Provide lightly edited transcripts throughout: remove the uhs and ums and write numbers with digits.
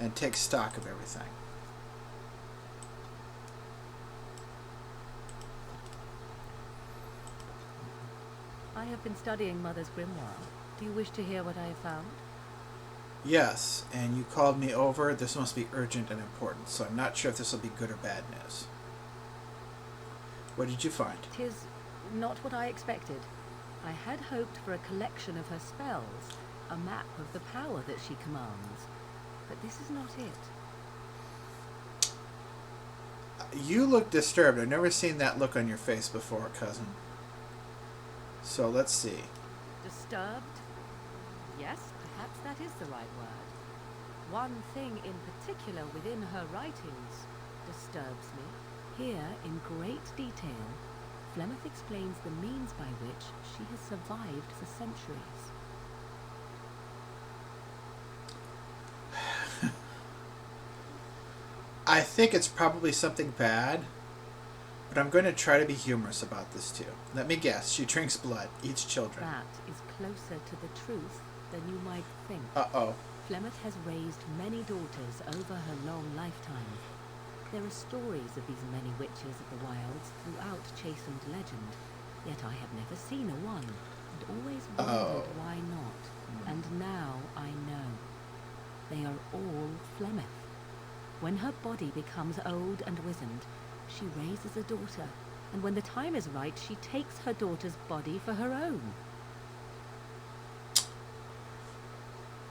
and take stock of everything. I have been studying Mother's grimoire. Do you wish to hear what I have found? Yes, and you called me over. This must be urgent and important, so I'm not sure if this will be good or bad news. What did you find? 'Tis not what I expected. I had hoped for a collection of her spells, a map of the power that she commands. But this is not it. You look disturbed. I've never seen that look on your face before, cousin. So let's see. Disturbed? Yes, perhaps that is the right word. One thing in particular within her writings disturbs me. Here, in great detail, Flemeth explains the means by which she has survived for centuries. I think it's probably something bad, but I'm going to try to be humorous about this too. Let me guess. She drinks blood, eats children. That is closer to the truth than you might think. Uh-oh. Flemeth has raised many daughters over her long lifetime. There are stories of these many witches of the wilds throughout chastened legend, yet I have never seen a one, and always wondered why not. And now I know. They are all Flemeth. When her body becomes old and wizened, she raises a daughter, and when the time is right, she takes her daughter's body for her own.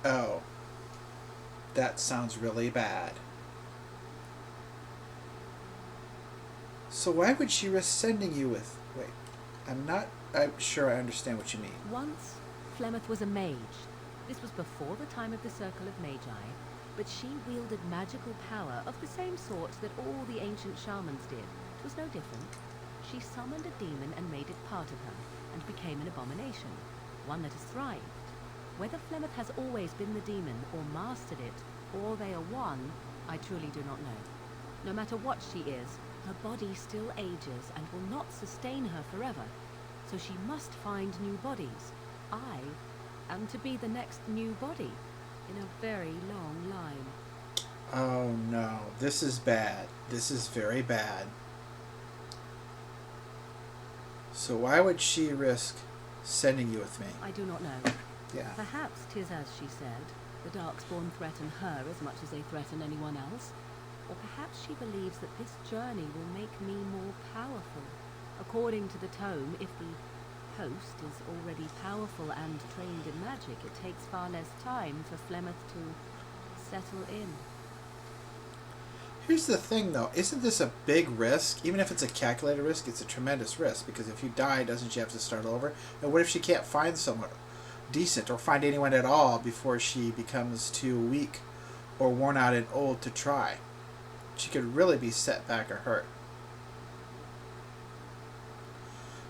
Oh. That sounds really bad. So why would she risk sending you with... Wait, I'm sure I understand what you mean. Once, Flemeth was a mage. This was before the time of the Circle of Magi, but she wielded magical power of the same sort that all the ancient shamans did. It was no different. She summoned a demon and made it part of her, and became an abomination, one that has thrived. Whether Flemeth has always been the demon, or mastered it, or they are one, I truly do not know. No matter what she is, her body still ages and will not sustain her forever, so she must find new bodies. I am to be the next new body in a very long line. Oh no, this is bad. This is very bad. So why would she risk sending you with me? I do not know. Yeah. Perhaps 'tis as she said, the Darkspawn threaten her as much as they threaten anyone else. Or perhaps she believes that this journey will make me more powerful. According to the tome, if the host is already powerful and trained in magic, it takes far less time for Flemeth to settle in. Here's the thing, though. Isn't this a big risk? Even if it's a calculated risk, it's a tremendous risk. Because if you die, doesn't she have to start over? And what if she can't find someone decent or find anyone at all before she becomes too weak or worn out and old to try? She could really be set back or hurt.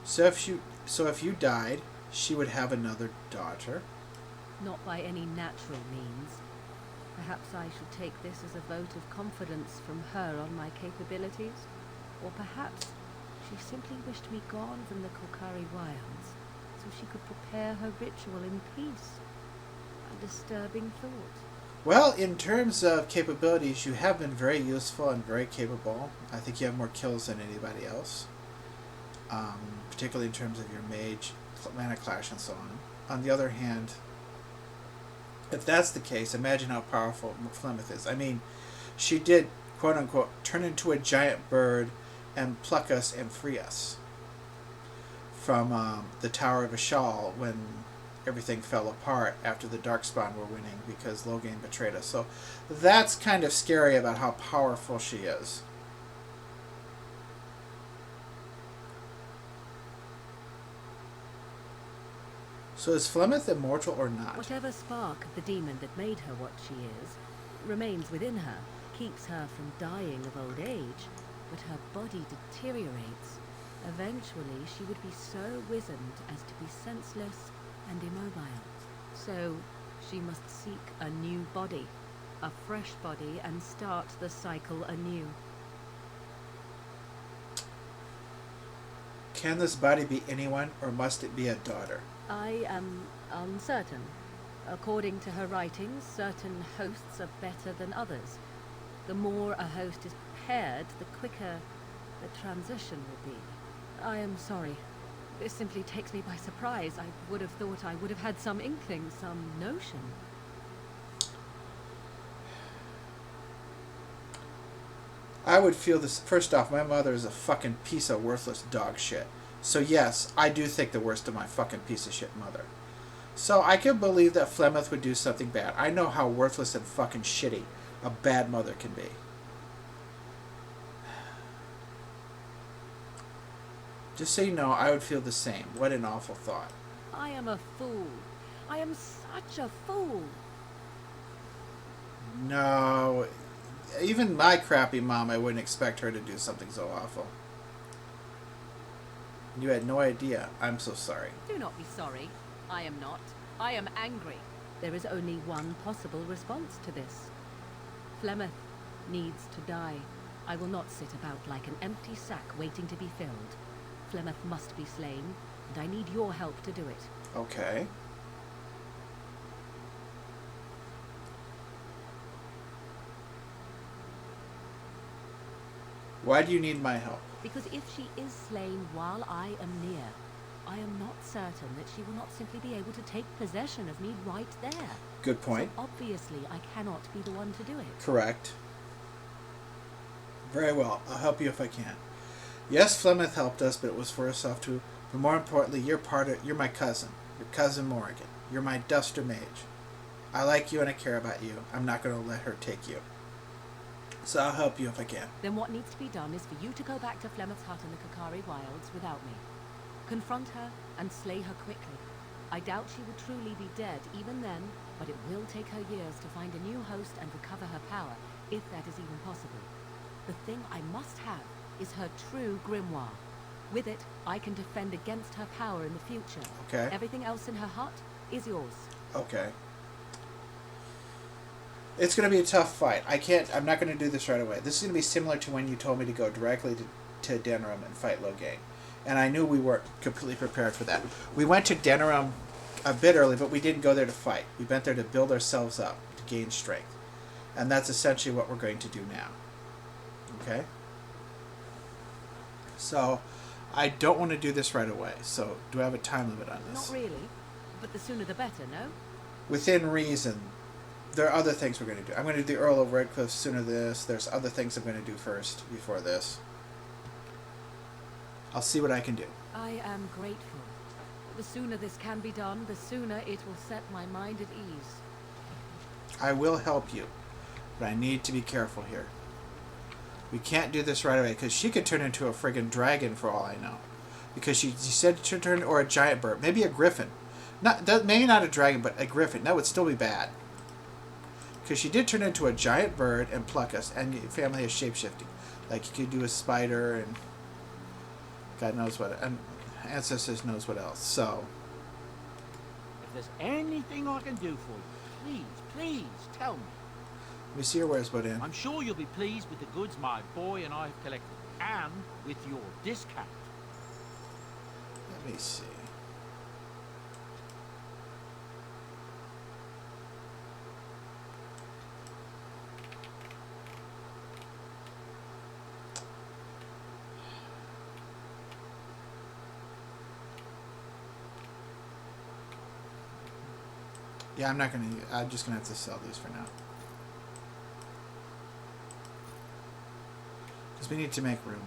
So if you died, she would have another daughter. Not by any natural means. Perhaps I should take this as a vote of confidence from her on my capabilities. Or perhaps she simply wished me gone from the Kokari wilds, so she could prepare her ritual in peace. A disturbing thought. Well, in terms of capabilities, you have been very useful and very capable. I think you have more kills than anybody else. Particularly in terms of your mage, mana clash, and so on. On the other hand, if that's the case, imagine how powerful Flemeth is. I mean, she did, quote-unquote, turn into a giant bird and pluck us and free us from the Tower of Ashal when everything fell apart after the Darkspawn were winning because Loghain betrayed us. So that's kind of scary about how powerful she is. So is Flemeth immortal or not? Whatever spark of the demon that made her what she is remains within her, keeps her from dying of old age, but her body deteriorates. Eventually, she would be so wizened as to be senseless and immobile. So, she must seek a new body, a fresh body, and start the cycle anew. Can this body be anyone, or must it be a daughter? I am uncertain. According to her writings, certain hosts are better than others. The more a host is prepared, the quicker the transition will be. I am sorry. This simply takes me by surprise. I would have thought I would have had some inkling, some notion. I would feel this. First off, my mother is a fucking piece of worthless dog shit. So yes, I do think the worst of my fucking piece of shit mother. So I can believe that Flemeth would do something bad. I know how worthless and fucking shitty a bad mother can be. Just so you know, I would feel the same. What an awful thought. I am a fool. I am such a fool. No, even my crappy mom, I wouldn't expect her to do something so awful. You had no idea. I'm so sorry. Do not be sorry. I am not. I am angry. There is only one possible response to this. Flemeth needs to die. I will not sit about like an empty sack waiting to be filled. Flemeth must be slain, and I need your help to do it. Okay. Why do you need my help? Because if she is slain while I am near, I am not certain that she will not simply be able to take possession of me right there. Good point. So obviously, I cannot be the one to do it. Correct. Very well. I'll help you if I can. Yes, Flemeth helped us, but it was for herself too. But more importantly, you're my cousin. Your cousin Morrigan. You're my duster mage. I like you and I care about you. I'm not going to let her take you. So I'll help you if I can. Then what needs to be done is for you to go back to Flemeth's hut in the Kakari Wilds without me. Confront her and slay her quickly. I doubt she will truly be dead even then, but it will take her years to find a new host and recover her power, if that is even possible. The thing I must have is her true grimoire. With it, I can defend against her power in the future. Okay. Everything else in her hut is yours. Okay. It's going to be a tough fight. I'm not going to do this right away. This is going to be similar to when you told me to go directly to Denerim and fight Logain. And I knew we weren't completely prepared for that. We went to Denerim a bit early, but we didn't go there to fight. We went there to build ourselves up, to gain strength. And that's essentially what we're going to do now. Okay? So, I don't want to do this right away. So, do I have a time limit on this? Not really, but the sooner the better, no? Within reason. There are other things we're going to do. I'm going to do the Earl of Redcliffe sooner than this. There's other things I'm going to do first, before this. I'll see what I can do. I am grateful. The sooner this can be done, the sooner it will set my mind at ease. I will help you, but I need to be careful here. We can't do this right away, because she could turn into a friggin' dragon for all I know. Because she said to turn, or a giant bird. Maybe a griffin. Maybe not a dragon, but a griffin. That would still be bad. Because she did turn into a giant bird and pluck us, and your family has shapeshifting. Like, you could do a spider, and God knows what, and ancestors knows what else, so. If there's anything I can do for you, please tell me. Let me see your wares, Bodin. I'm sure you'll be pleased with the goods my boy and I have collected, and with your discount. Let me see. Yeah, I'm just gonna have to sell these for now. Because we need to make room.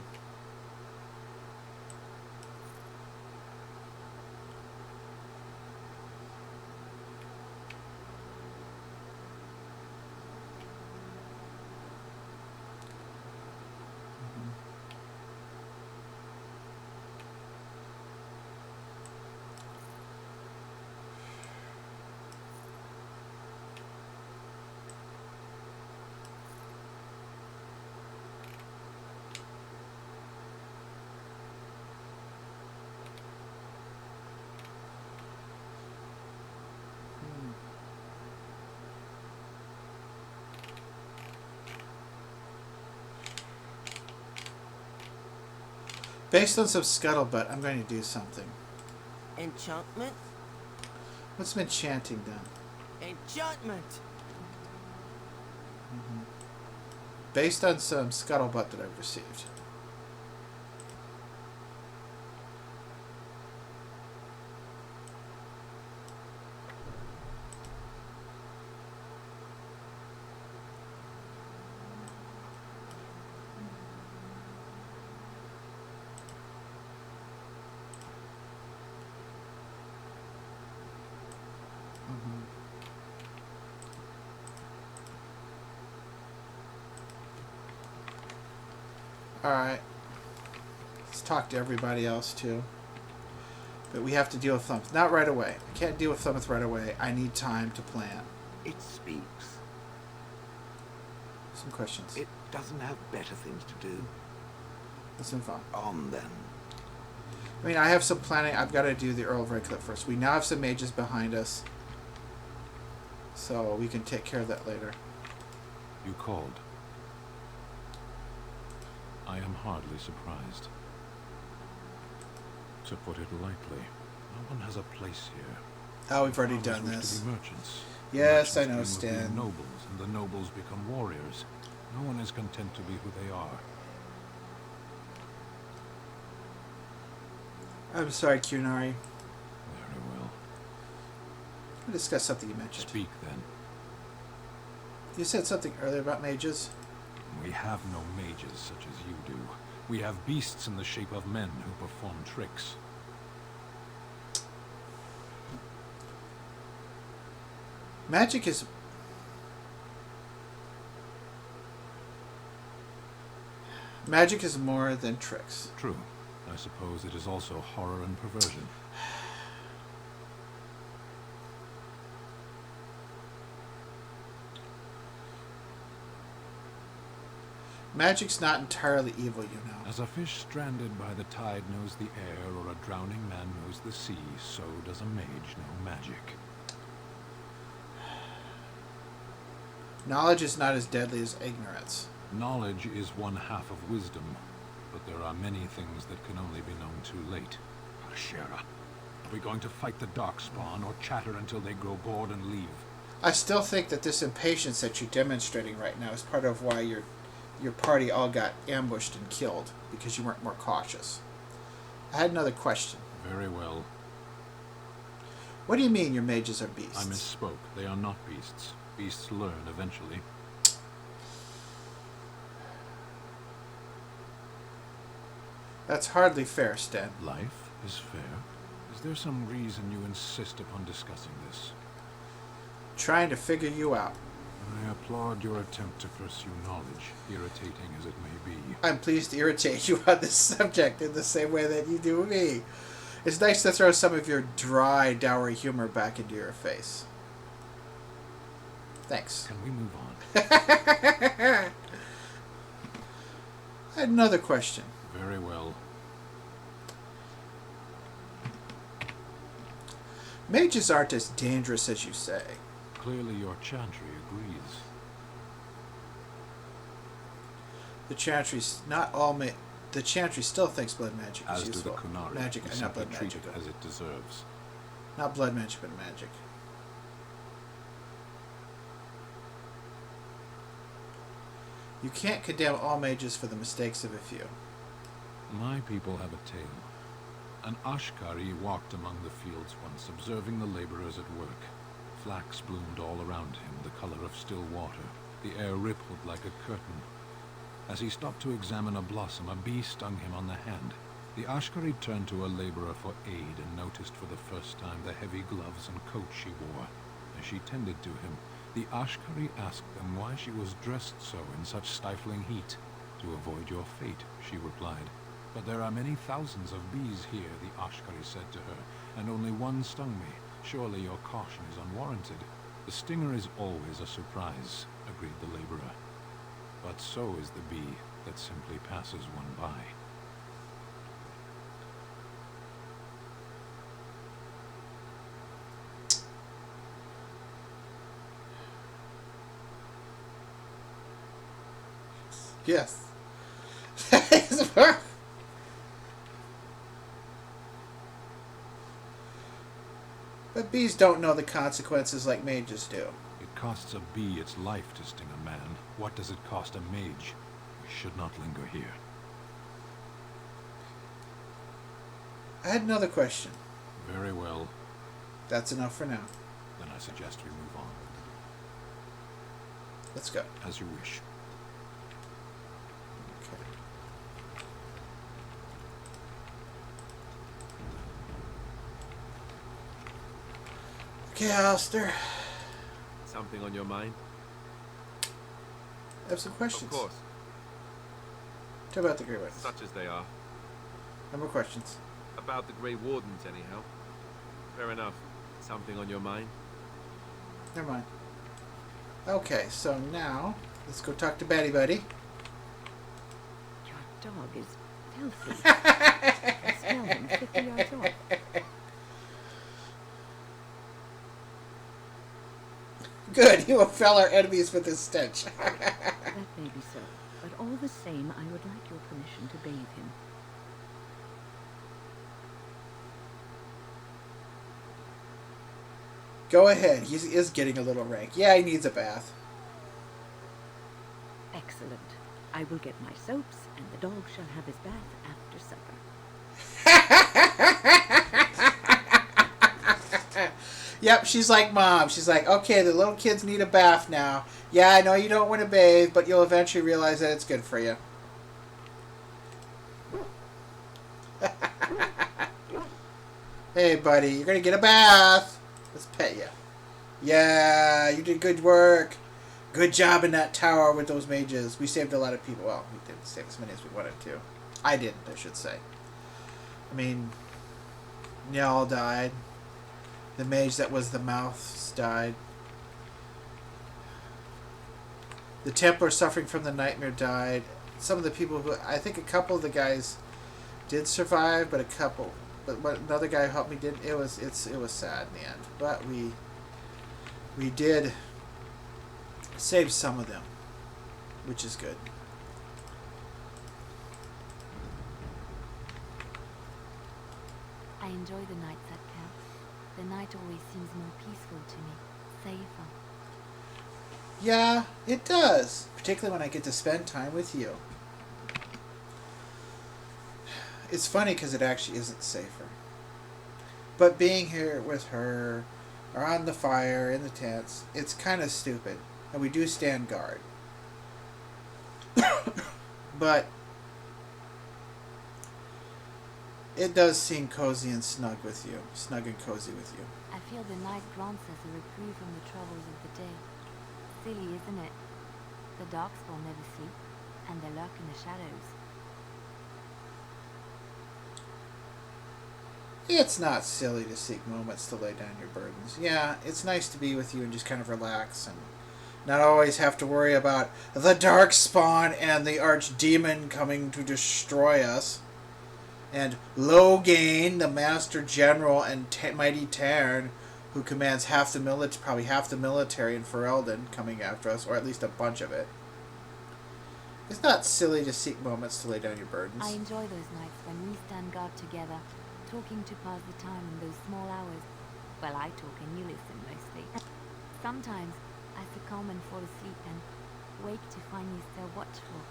Based on some scuttlebutt, I'm going to do something. Enchantment? What's some enchanting done? Enchantment! Based on some scuttlebutt that I've received. Alright. Let's talk to everybody else too. But we have to deal with Thumth. Not right away. I can't deal with Thumth right away. I need time to plan. It speaks. Some questions. It doesn't have better things to do. Let's move on. On then. I mean, I have some planning. I've got to do the Earl of Redcliffe first. We now have some mages behind us. So we can take care of that later. You called. I am hardly surprised. To put it lightly, no one has a place here. Oh, we've already Farmers done wish this. to be merchants. Yes, I Merchants know, dream of being Stan. nobles, and the nobles become warriors. No one is content to be who they are. I'm sorry, Cunari. Very well. We'll discuss something you mentioned. Speak then. You said something earlier about mages. We have no mages such as you do. We have beasts in the shape of men who perform tricks. Magic is... Magic is more than tricks. True. I suppose it is also horror and perversion. Magic's not entirely evil, you know. As a fish stranded by the tide knows the air, or a drowning man knows the sea, so does a mage know magic. Knowledge is not as deadly as ignorance. Knowledge is one half of wisdom, but there are many things that can only be known too late. Shara, are we going to fight the Darkspawn, or chatter until they grow bored and leave? I still think that this impatience that you're demonstrating right now is part of why your party all got ambushed and killed, because you weren't more cautious. I had another question. Very well. What do you mean your mages are beasts? I misspoke. They are not beasts. Beasts learn eventually. That's hardly fair, Stan. Life is fair. Is there some reason you insist upon discussing this? Trying to figure you out. I applaud your attempt to pursue knowledge, irritating as it may be. I'm pleased to irritate you on this subject in the same way that you do me. It's nice to throw some of your dry, dour humor back into your face. Thanks. Can we move on? I had another question. Very well. Mages aren't as dangerous as you say. Clearly your chantry agrees. The chantry's not all the chantry still thinks blood magic As is do the useful. Kunari. Magic, We not simply blood treat magic. it as it deserves. Not blood magic, but magic. You can't condemn all mages for the mistakes of a few. My people have a tale. An Ashkari walked among the fields once, observing the laborers at work. Flax bloomed all around him, the color of still water. The air rippled like a curtain. As he stopped to examine a blossom, a bee stung him on the hand. The Ashkari turned to a laborer for aid and noticed for the first time the heavy gloves and coat she wore. As she tended to him, the Ashkari asked them why she was dressed so in such stifling heat. To avoid your fate, she replied. But there are many thousands of bees here, the Ashkari said to her, and only one stung me. Surely your caution is unwarranted. The stinger is always a surprise, agreed the laborer. But so is the bee that simply passes one by. Yes. But Bees don't know the consequences like mages do. It costs a bee its life to sting a man. What does it cost a mage? We should not linger here. I had another question. Very well. That's enough for now. Then I suggest we move on. Let's go. As you wish. Okay. Okay, Alistair. Something on your mind? I have some questions. Of course, Tell about the Grey Wardens. such as they are. No more questions. About the Grey Wardens, anyhow. Fair enough. Something on your mind? Never mind. Okay, so now let's go talk to Batty Buddy. Your dog is filthy. I smell him 50 yards off. Good, you will fell our enemies with his stench. That may be so, but all the same, I would like your permission to bathe him. Go ahead, he is getting a little rank. Yeah, he needs a bath. Excellent. I will get my soaps, and the dog shall have his bath after supper. Yep, she's like Mom. She's like, okay, the little kids need a bath now. Yeah, I know you don't want to bathe, but you'll eventually realize that it's good for you. Hey, buddy, you're going to get a bath. Let's pet you. Yeah, you did good work. Good job in that tower with those mages. We saved a lot of people. Well, we didn't save as many as we wanted to. I didn't, I should say. I mean, Njal died. The mage that was the mouths died. The Templar suffering from the nightmare died. Some of the people who... I think a couple of the guys did survive, but a couple... But another guy who helped me didn't. It was sad in the end. But we did save some of them, which is good. I enjoy the nights at camp. The night always seems more peaceful to me, safer. Yeah, it does. Particularly when I get to spend time with you. It's funny because it actually isn't safer. But being here with her, around the fire, in the tents, it's kind of stupid. And we do stand guard. But it does seem cozy and snug with you. Snug and cozy with you. I feel the night grants us a reprieve from the troubles of the day. Silly, isn't it? The darkspawn never sleep, and they lurk in the shadows. It's not silly to seek moments to lay down your burdens. Yeah, it's nice to be with you and just kind of relax and not always have to worry about the darkspawn and the archdemon coming to destroy us. And Logain, the Master General, and Mighty Tarn, who commands probably half the military in Ferelden, coming after us, or at least a bunch of it. It's not silly to seek moments to lay down your burdens. I enjoy those nights when we stand guard together, talking to pass the time in those small hours. Well, I talk and you listen mostly. Sometimes I succumb and fall asleep and wake to find you still watchful.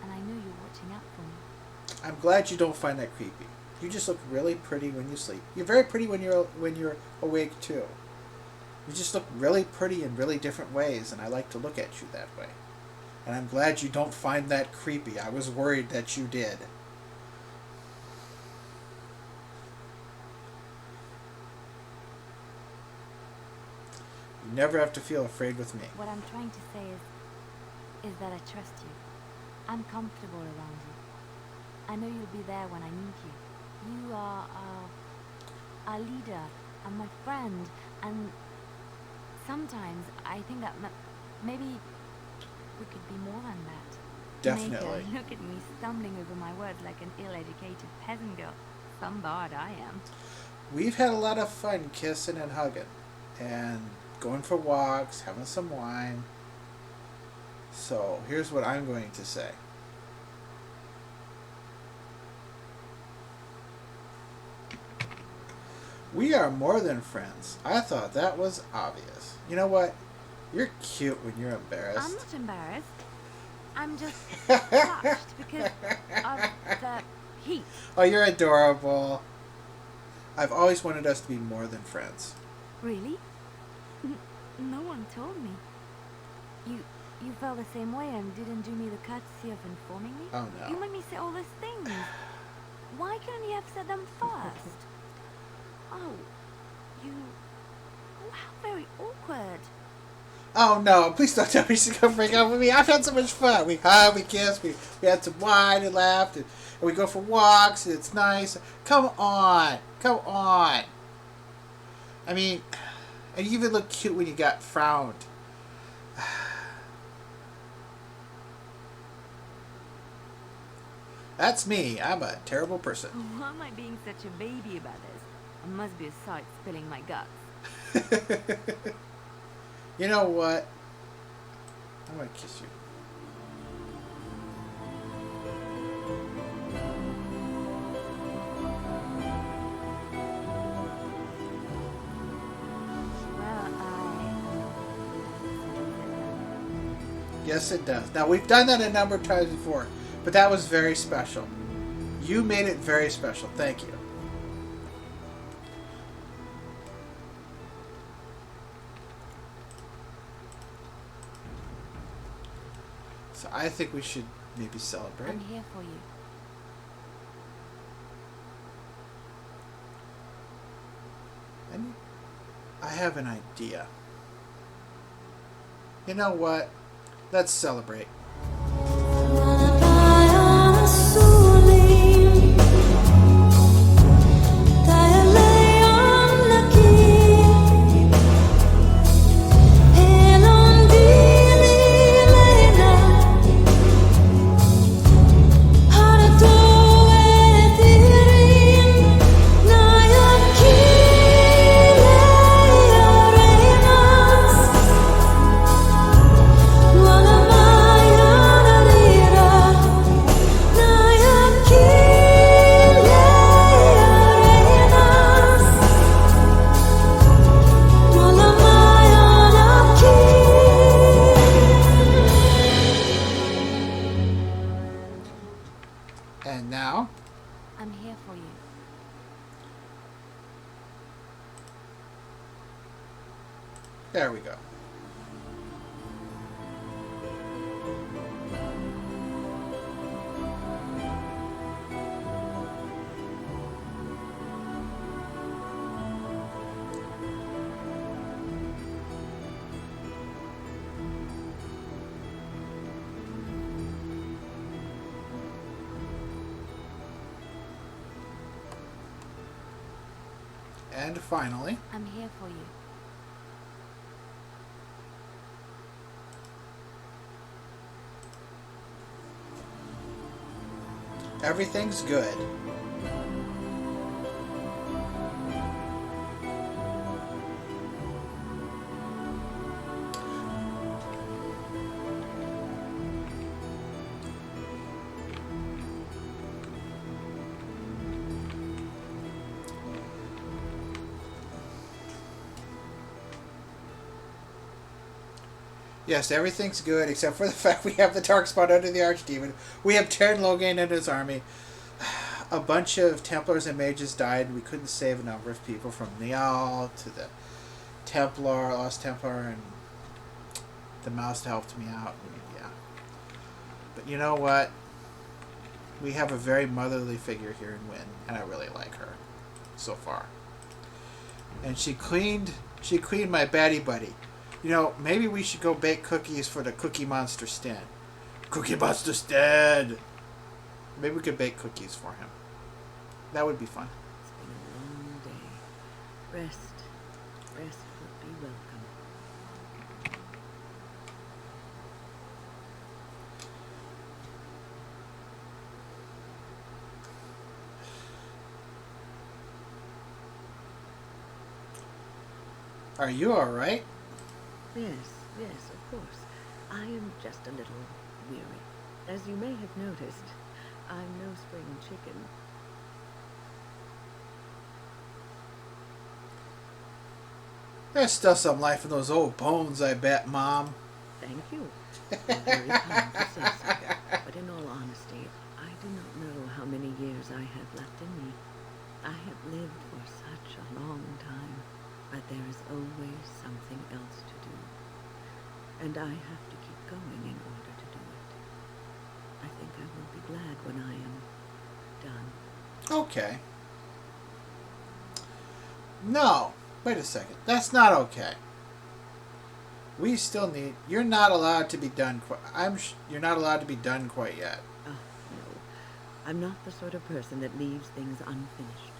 And I know you're watching out for me. I'm glad you don't find that creepy. You just look really pretty when you sleep. You're very pretty when you're awake too. You just look really pretty in really different ways, and I like to look at you that way. And I'm glad you don't find that creepy. I was worried that you did. You never have to feel afraid with me. What I'm trying to say is that I trust you. I'm comfortable around you. I know you'll be there when I need you. You are our leader and my friend, and sometimes I think that maybe we could be more than that. Definitely. Natia, look at me stumbling over my words like an ill-educated peasant girl. Some bard I am. We've had a lot of fun kissing and hugging, and going for walks, having some wine. So here's what I'm going to say. We are more than friends. I thought that was obvious. You know what? You're cute when you're I'm embarrassed. not embarrassed. I'm just flushed because of the heat. Oh, you're adorable. I've always wanted us to be more than friends. Really? No one told me. You felt the same way and didn't do me the courtesy of informing me? Oh, no. You made me say all these things. Why couldn't you have said them first? Oh, you... Oh, how very awkward. Oh, no. Please don't tell me she's going to break up with me. I've had so much fun. We hugged, we kissed, we had some wine and laughed, and we go for walks, and it's nice. Come on. Come on. I mean, and you even look cute when you got frowned. That's me. I'm a terrible person. Why am I being such a baby about this? I must be a sight spilling my guts. You know what? I'm going to kiss you. Yes, it does. Now, we've done that a number of times before, but that was very special. You made it very special. Thank you. So I think we should maybe celebrate. I'm here for you. And I have an idea. You know what? Let's celebrate. And now, I'm here for you. there we go. And finally, I'm here for you. everything's good. Yes, everything's good except for the fact we have the dark spot under the Archdemon. We have Terran Logain and his army. A bunch of Templars and Mages died, and we couldn't save a number of people from Niall to the Templar, Lost Templar, and the mouse helped me out. Yeah. But you know what? We have a very motherly figure here in Wynne, and I really like her so far. And she cleaned my baddie buddy. You know, maybe we should go bake cookies for the Cookie Monster stand. Cookie Monster stand! Maybe we could bake cookies for him. That would be fun. It's been a long day. Rest would be welcome. Are you alright? Yes, of course. I am just a little weary. As you may have noticed, I'm no spring chicken. There's still some life in those old bones, I bet, Mom. Thank you. You're very kind to say so. But in all honesty, I do not know how many years I have left in me. I have lived for such a long time, but there is always something else to do. And I have to keep going in order to do it. I think I will be glad when I am done. Okay. No. Wait a second. That's not okay. We still need... You're not allowed to be done quite... You're not allowed to be done quite yet. Oh, no. I'm not the sort of person that leaves things unfinished.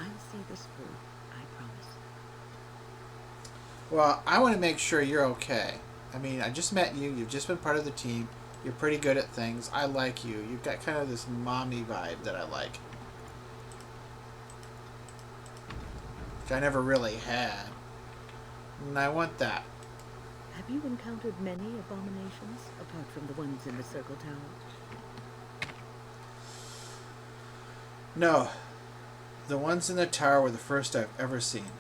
I'll see this through, I promise. Well, I want to make sure you're okay. I mean, I just met you. You've just been part of the team. You're pretty good at things. I like you. You've got kind of this mommy vibe that I like. Which I never really had. And I want that. Have you encountered many abominations, apart from the ones in the Circle Tower? No. The ones in the tower were the first I've ever seen.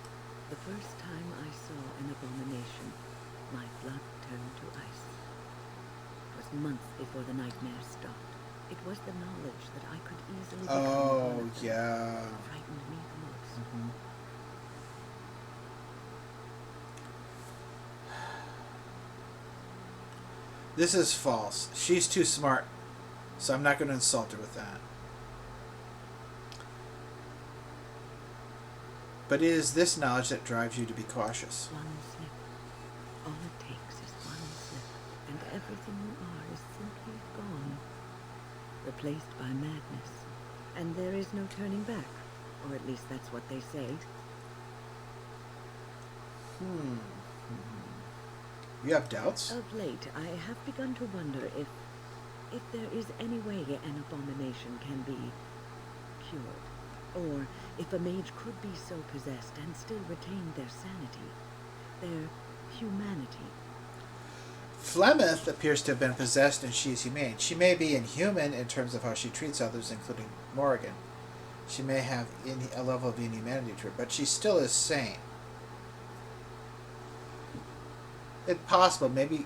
The first time I saw an abomination, my blood turned to ice. It was months before the nightmares stopped. It was the knowledge that I could easily become one of them yeah. that frightened me the most. Mm-hmm. This is false. She's too smart, so I'm not going to insult her with that. But it is this knowledge that drives you to be cautious. One slip. All it takes is one slip, and everything you are is simply gone. Replaced by madness. And there is no turning back. Or at least that's what they say. You have doubts? Of late, I have begun to wonder if there is any way an abomination can be cured. Or if a mage could be so possessed and still retain their sanity, their humanity. Flemeth appears to have been possessed and she is humane. She may be inhuman in terms of how she treats others, including Morrigan. She may have a level of inhumanity to her, but she still is sane. It's possible, maybe,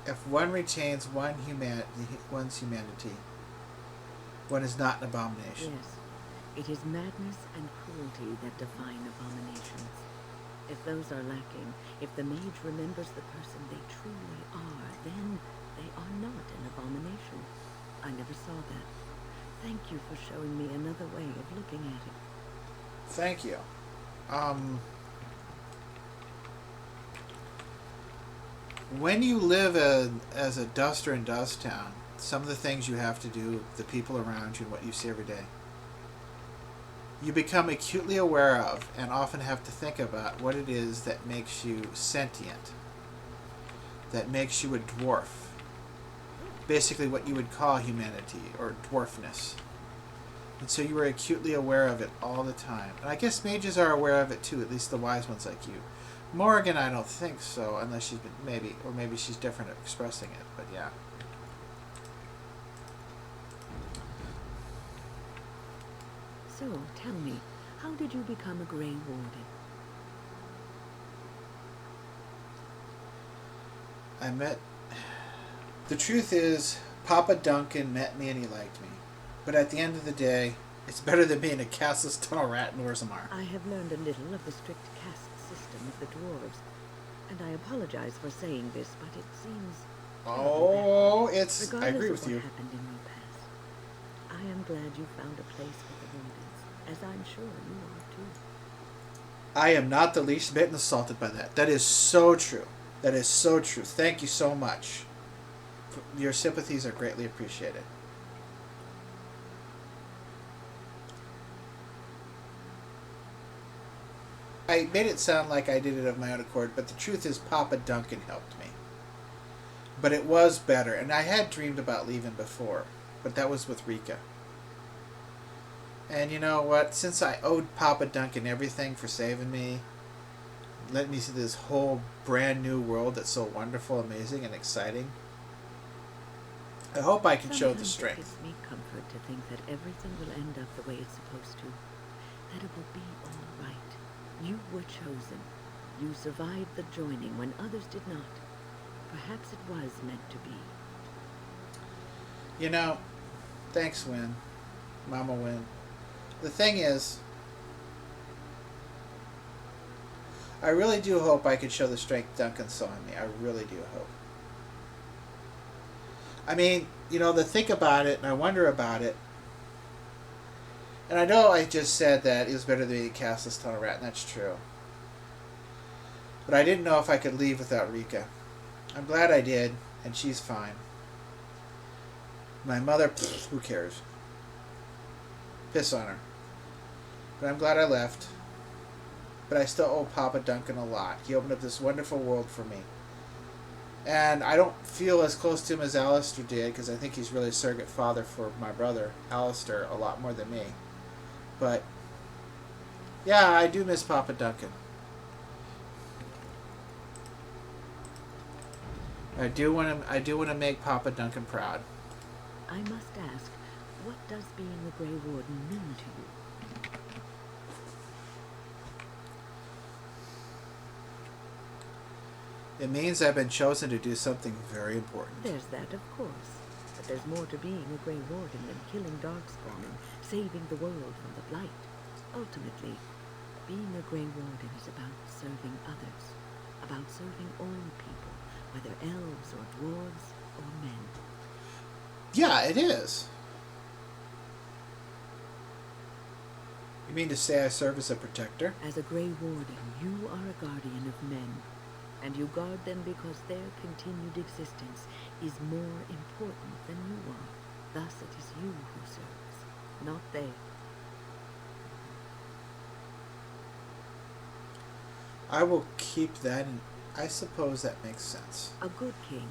if one retains one's humanity, one is not an abomination. Yes, it is madness and cruelty that define abominations. If those are lacking, if the mage remembers the person they truly are, then they are not an abomination. I never saw that. Thank you for showing me another way of looking at it. Thank you. When you live as a duster in Dusttown, some of the things you have to do, the people around you, and what you see every day, you become acutely aware of and often have to think about what it is that makes you sentient, that makes you a dwarf. Basically what you would call humanity or dwarfness. And so you are acutely aware of it all the time. And I guess mages are aware of it too, at least the wise ones like you. Morrigan, I don't think so, unless she's been, maybe she's different at expressing it, but yeah. So, tell me, how did you become a Grey Warden? The truth is, Papa Duncan met me and he liked me. But at the end of the day, it's better than being a castless tunnel rat in Orzammar. I have learned a little of the strict caste system of the dwarves, and I apologize for saying this, but it seems... Oh, I agree Regardless with of what you. happened in your past, I am glad you found a place with the Wardens, as I'm sure you are too. I am not the least bit insulted by that. That is so true. That is so true. Thank you so much. Your sympathies are greatly appreciated. I made it sound like I did it of my own accord, but the truth is Papa Duncan helped me. But it was better, and I had dreamed about leaving before, but that was with Rika. And you know what? Since I owed Papa Duncan everything for saving me, let me see this whole brand new world that's so wonderful, amazing, and exciting, I hope I can show the Sometimes strength. It gives me comfort to think that everything will end up the way it's supposed to, that it will be all right, You were chosen. You survived the joining when others did not. Perhaps it was meant to be. You know, thanks, Wynne. Mama Wynne. The thing is, I really do hope I could show the strength Duncan saw in me. I really do hope. I mean, you know, to think about it, and I wonder about it, and I know I just said that it was better than being cast as Tunnel Rat, and that's true. But I didn't know if I could leave without Rika. I'm glad I did, and she's fine. My mother, who cares? Piss on her. But I'm glad I left. But I still owe Papa Duncan a lot. He opened up this wonderful world for me. And I don't feel as close to him as Alistair did, because I think he's really a surrogate father for my brother, Alistair, a lot more than me. But, yeah, I do miss Papa Duncan. I do want to make Papa Duncan proud. I must ask, what does being a Grey Warden mean to you? It means I've been chosen to do something very important. There's that, of course. But there's more to being a Grey Warden than killing Darkspawn and saving the world from the Blight. Ultimately, being a Grey Warden is about serving others, about serving all people, whether elves or dwarves or men. Yeah, it is. You mean to say I serve as a protector? As a Grey Warden, you are a guardian of men, and you guard them because their continued existence is more important than you are. Thus it is you who serves, not they. I will keep that, and I suppose that makes sense. A good king,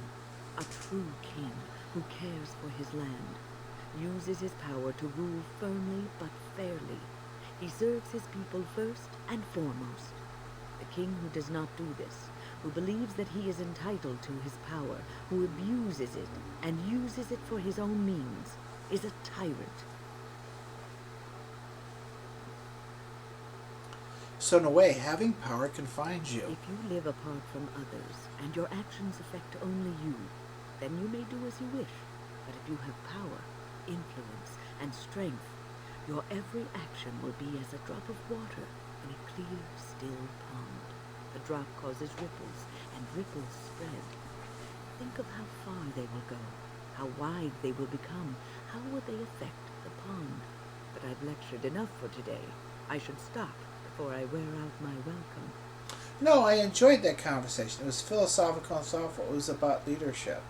a true king, who cares for his land, uses his power to rule firmly but fairly. He serves his people first and foremost. The king who does not do this, who believes that he is entitled to his power, who abuses it and uses it for his own means, is a tyrant. So in a way, having power confines you. If you live apart from others, and your actions affect only you, then you may do as you wish. But if you have power, influence, and strength, your every action will be as a drop of water in a clear, still pond. The drop causes ripples, and ripples spread. Think of how far they will go, how wide they will become, how will they affect the pond. But I've lectured enough for today. I should stop before I wear out my welcome. No, I enjoyed that conversation. It was philosophical and thoughtful. It was about leadership,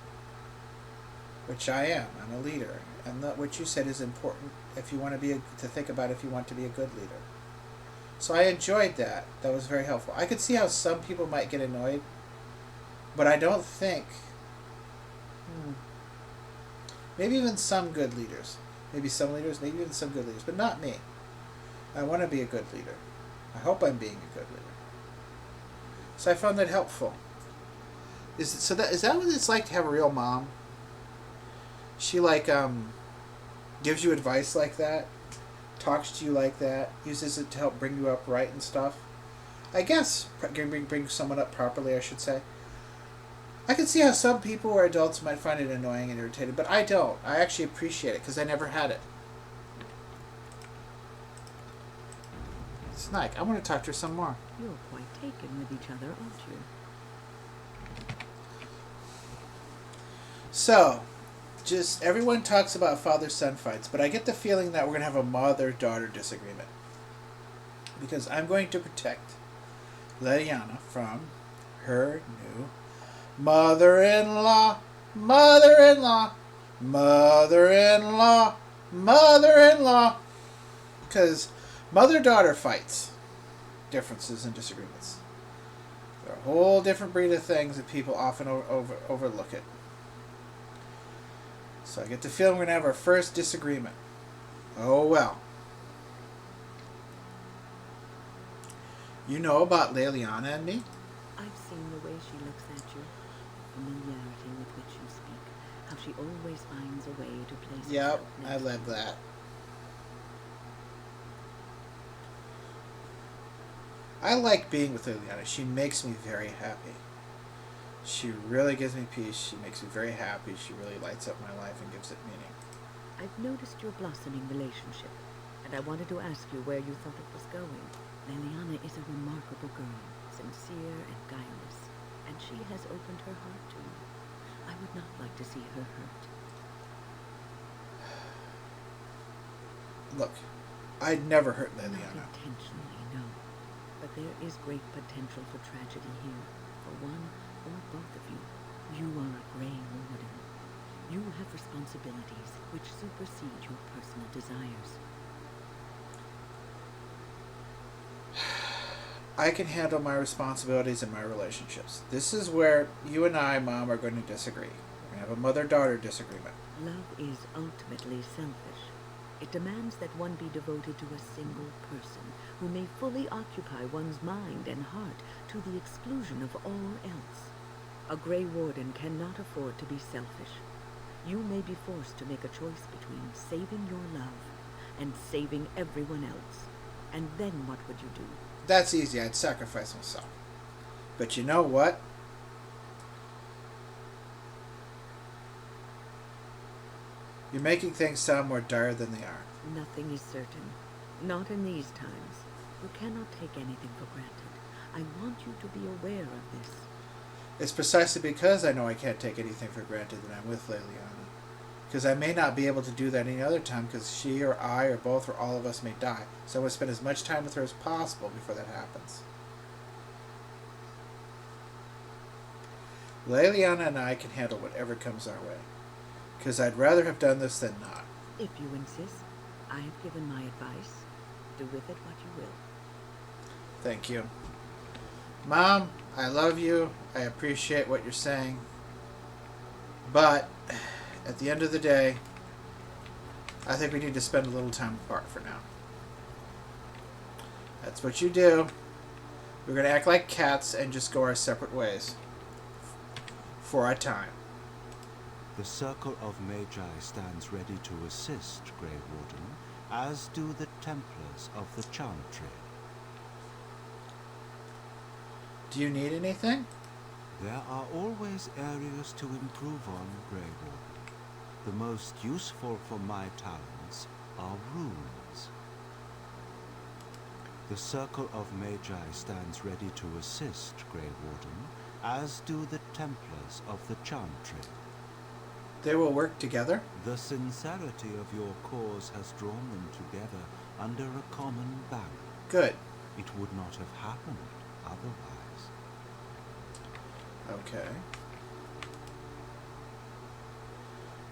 which I am. I'm a leader, and what you said is important. If you want to to think about if you want to be a good leader. So I enjoyed that. That was very helpful. I could see how some people might get annoyed, but I don't think. Maybe even some good leaders. Maybe some leaders. Maybe even some good leaders, but not me. I want to be a good leader. I hope I'm being a good leader. So I found that helpful. Is that what it's like to have a real mom? She gives you advice like that, talks to you like that, uses it to help bring you up right and stuff. I guess bring someone up properly, I should say. I can see how some people or adults might find it annoying and irritating, but I don't. I actually appreciate it because I never had it. Snike, I want to talk to her some more. You're quite taken with each other, aren't you? So, just everyone talks about father-son fights, but I get the feeling that we're going to have a mother-daughter disagreement. Because I'm going to protect Leliana from her new mother-in-law, mother-in-law, mother-in-law, mother-in-law. Because mother-daughter fights, differences and disagreements. They're a whole different breed of things that people often overlook it. So I get the feeling we're going to have our first disagreement. Oh well. You know about Leliana and me? I've seen the way she looks at you, the familiarity with which you speak, how she always finds a way to place Yep, herself I next love to you. that. I like being with Leliana. She makes me very happy. She really gives me peace. She makes me very happy. She really lights up my life and gives it meaning. I've noticed your blossoming relationship, and I wanted to ask you where you thought it was going. Leliana is a remarkable girl, sincere and guileless, and she has opened her heart to you. I would not like to see her hurt. Look, I'd never hurt Not Leliana. intentionally, no. But there is great potential for tragedy here. For one or both of you. You are a Grey Warden. You have responsibilities which supersede your personal desires. I can handle my responsibilities and my relationships. This is where you and I, Mom, are going to disagree. We're going to have a mother-daughter disagreement. Love is ultimately selfish. It demands that one be devoted to a single person who may fully occupy one's mind and heart to the exclusion of all else. A Grey Warden cannot afford to be selfish. You may be forced to make a choice between saving your love and saving everyone else. And then what would you do? That's easy. I'd sacrifice myself. But you know what? You're making things sound more dire than they are. Nothing is certain. Not in these times. You cannot take anything for granted. I want you to be aware of this. It's precisely because I know I can't take anything for granted that I'm with Leliana. Because I may not be able to do that any other time because she or I or both or all of us may die. So I want to spend as much time with her as possible before that happens. Leliana and I can handle whatever comes our way. Because I'd rather have done this than not. If you insist, I have given my advice. Do with it what you will. Thank you. Mom, I love you. I appreciate what you're saying. But at the end of the day, I think we need to spend a little time apart for now. That's what you do. We're going to act like cats and just go our separate ways. For a time. The Circle of Magi stands ready to assist, Grey Warden, as do the Templars of the Charm Tree. Do you need anything? There are always areas to improve on, Grey Warden. The most useful for my talents are runes. The Circle of Magi stands ready to assist, Grey Warden, as do the Templars of the Charm Tree. They will work together? The sincerity of your cause has drawn them together under a common banner. Good. It would not have happened otherwise. Okay.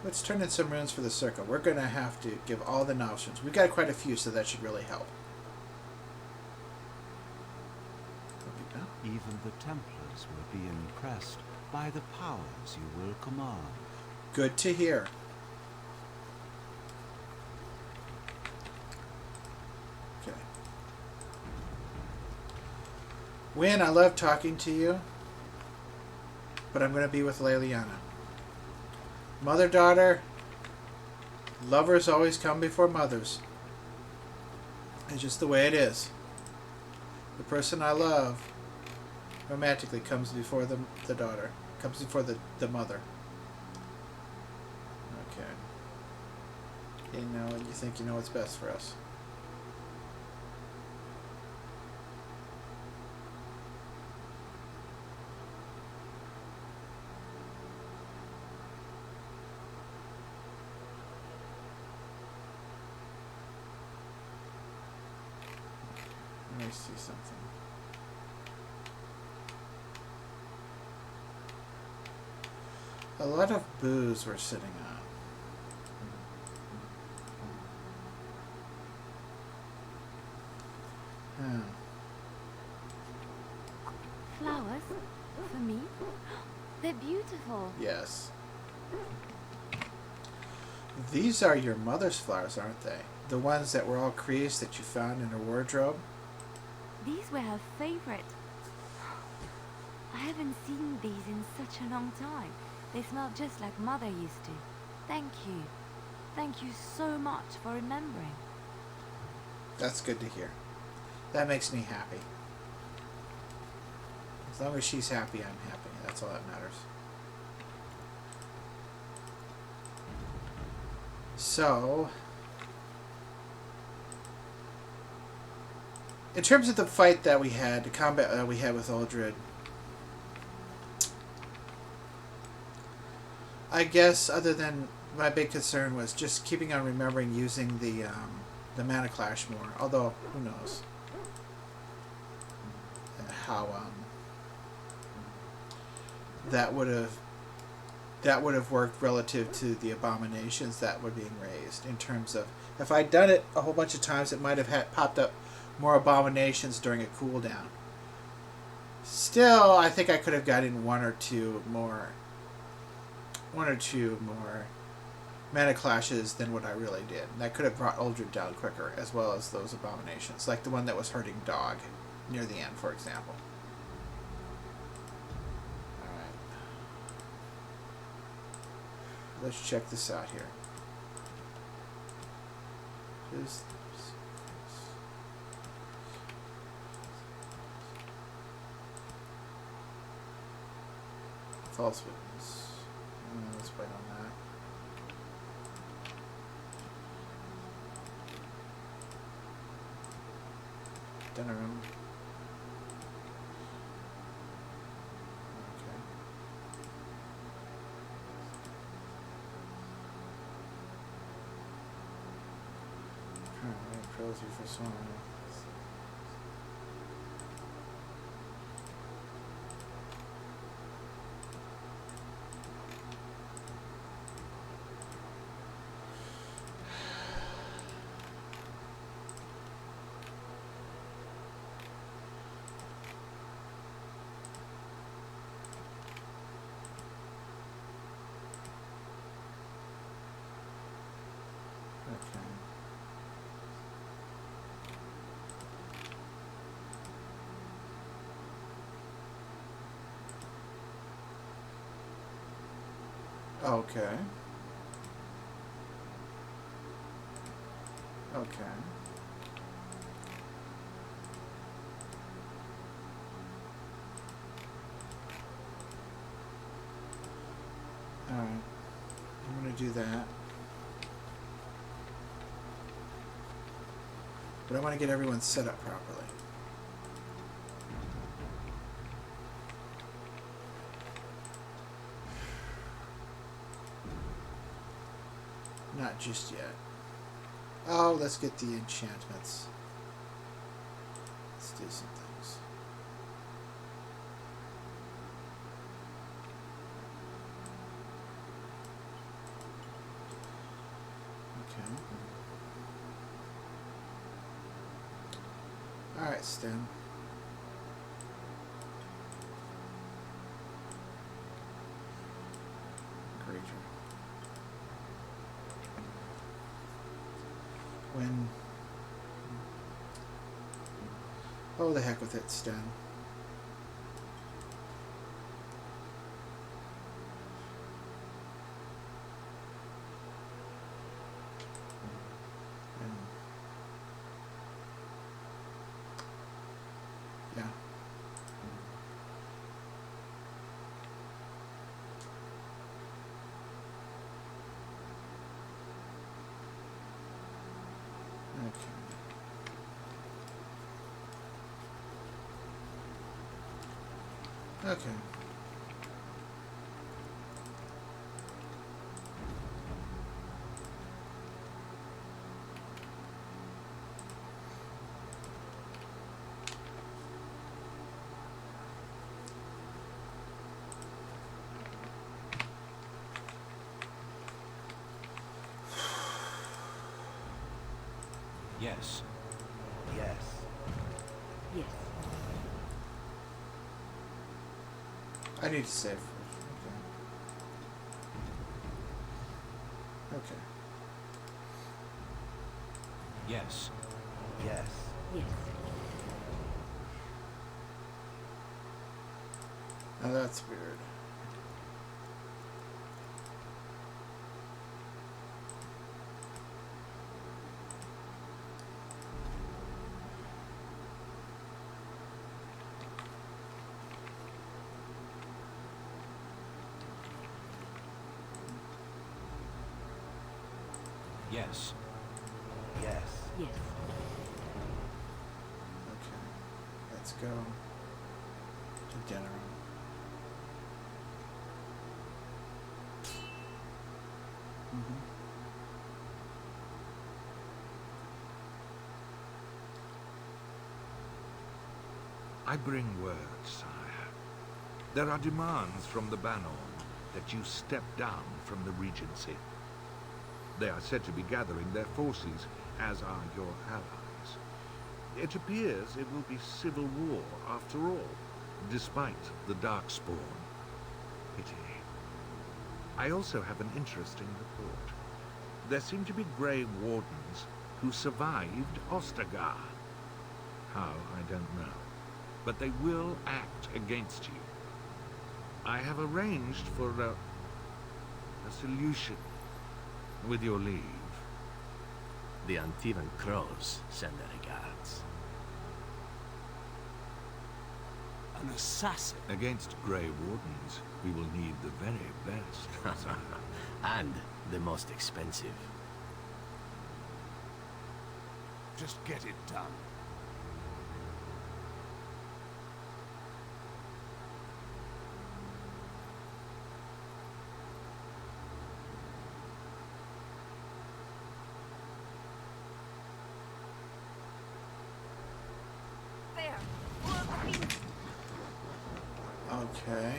Let's turn in some runes for the circle. We're going to have to give all the options. We got quite a few, so that should really help. Even the Templars will be impressed by the powers you will command. Good to hear. Okay. Wynne, I love talking to you, but I'm going to be with Leliana. Mother-daughter, lovers always come before mothers. It's just the way it is. The person I love romantically comes before the daughter, comes before the mother. Okay. You know, and you think you know what's best for us. Let me see something. A lot of booze we're sitting on. Flowers? For me? They're beautiful. Yes. These are your mother's flowers, aren't they? The ones that were all creased that you found in her wardrobe? These were her favorite. I haven't seen these in such a long time. They smell just like Mother used to. Thank you. Thank you so much for remembering. That's good to hear. That makes me happy. As long as she's happy, I'm happy. That's all that matters. So, in terms of the fight that we had, the combat that we had with Uldred, I guess other than my big concern was just keeping on remembering using the mana clash more. Although, who knows how that would have worked relative to the abominations that were being raised. In terms of, if I'd done it a whole bunch of times, it might have popped up more abominations during a cooldown. Still, I think I could have gotten one or two more mana clashes than what I really did. And that could have brought Uldred down quicker, as well as those abominations, like the one that was hurting Dog near the end, for example. Alright. Let's check this out here. False witness. Let's wait on that. Dinner room. Okay. Currently, crazy for someone. Okay. Okay. Alright. I'm going to do that. But I want to get everyone set up properly. Not just yet. Oh, let's get the enchantments. Let's do some things. Okay. Alright, Stem. Granger. When... Oh, the heck with it, Stem. Yeah. Okay. Okay. Yes. Yes. Yes. I need to save first. Okay. Okay. Yes. Yes. Yes. Now that's weird. Yes. Yes. Yes. Okay. Let's go to dinner. I bring word, sire. There are demands from the Banon that you step down from the Regency. They are said to be gathering their forces, as are your allies. It appears it will be civil war after all, despite the Darkspawn. Pity. I also have an interesting report. There seem to be Grey Wardens who survived Ostagar. How, I don't know. But they will act against you. I have arranged for a solution, with your leave. The Antivan Crows send their regards. An assassin? Against Grey Wardens, we will need the very best. And the most expensive. Just get it done. Okay.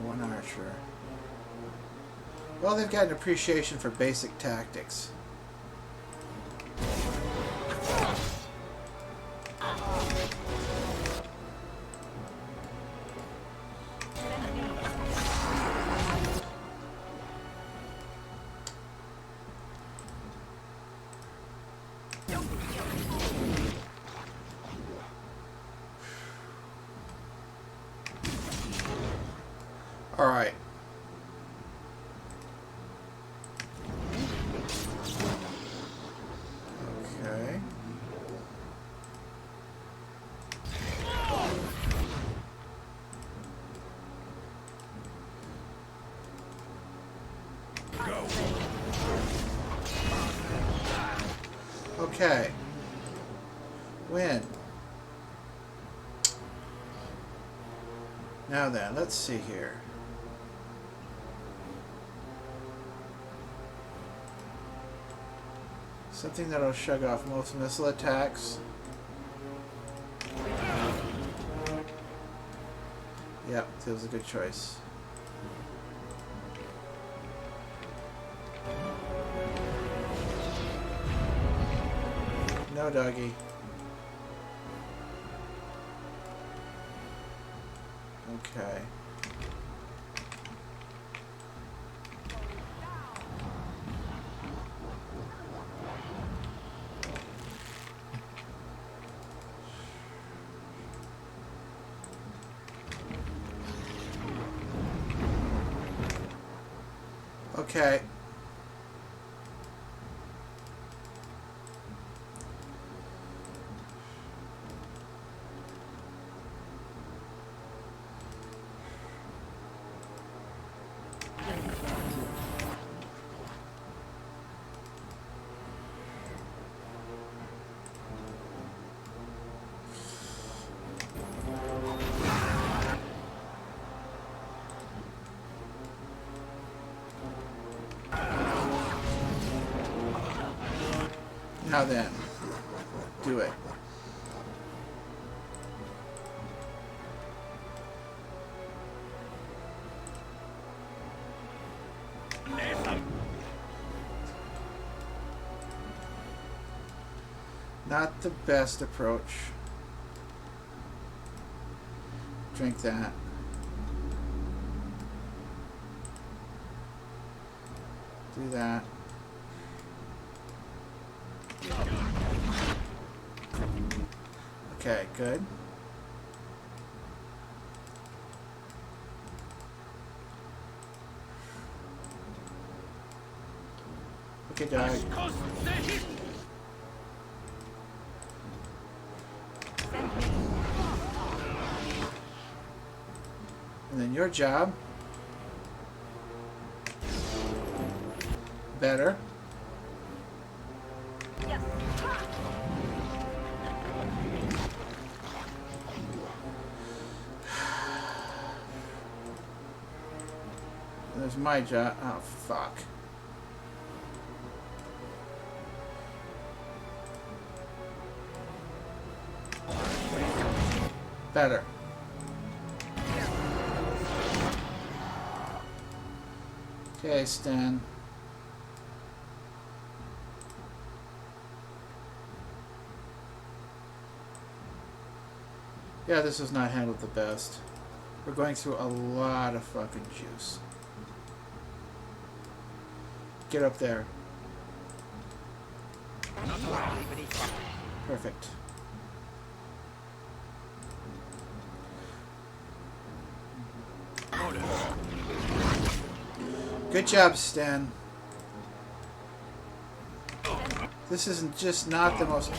One archer. Well, they've got an appreciation for basic tactics. All right. Okay. Okay. Win. Now then, let's see here. Something that'll shug off most missile attacks. Yep, that was a good choice. No, doggy. Okay. Okay. Now then, do it. Not the best approach. Drink that. Do that. Okay, good. Okay, dog. And then your job. Better. Yes. There's my job. Oh, fuck. Better. Okay, Stan. Yeah, this was not handled the best. We're going through a lot of fucking juice. Get up there. Perfect. Good job, Stan. This isn't just not the most...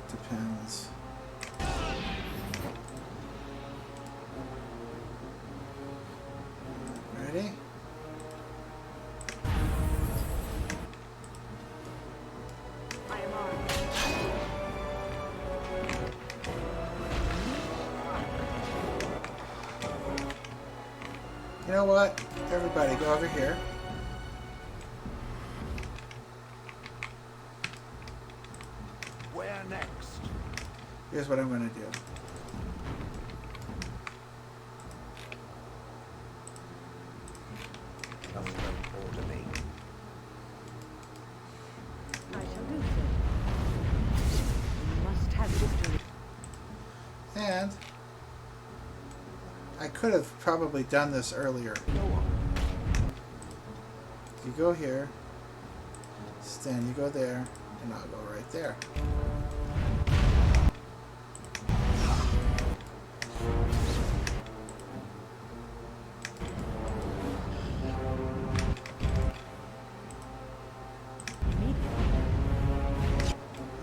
Depends. Ready? You know what? Everybody go over here. Where next? Here's what I'm going to do. Nothing orderly. I shall do so. We must have victory. And I could have probably done this earlier. You go here, Stan, you go there, and I'll go right there.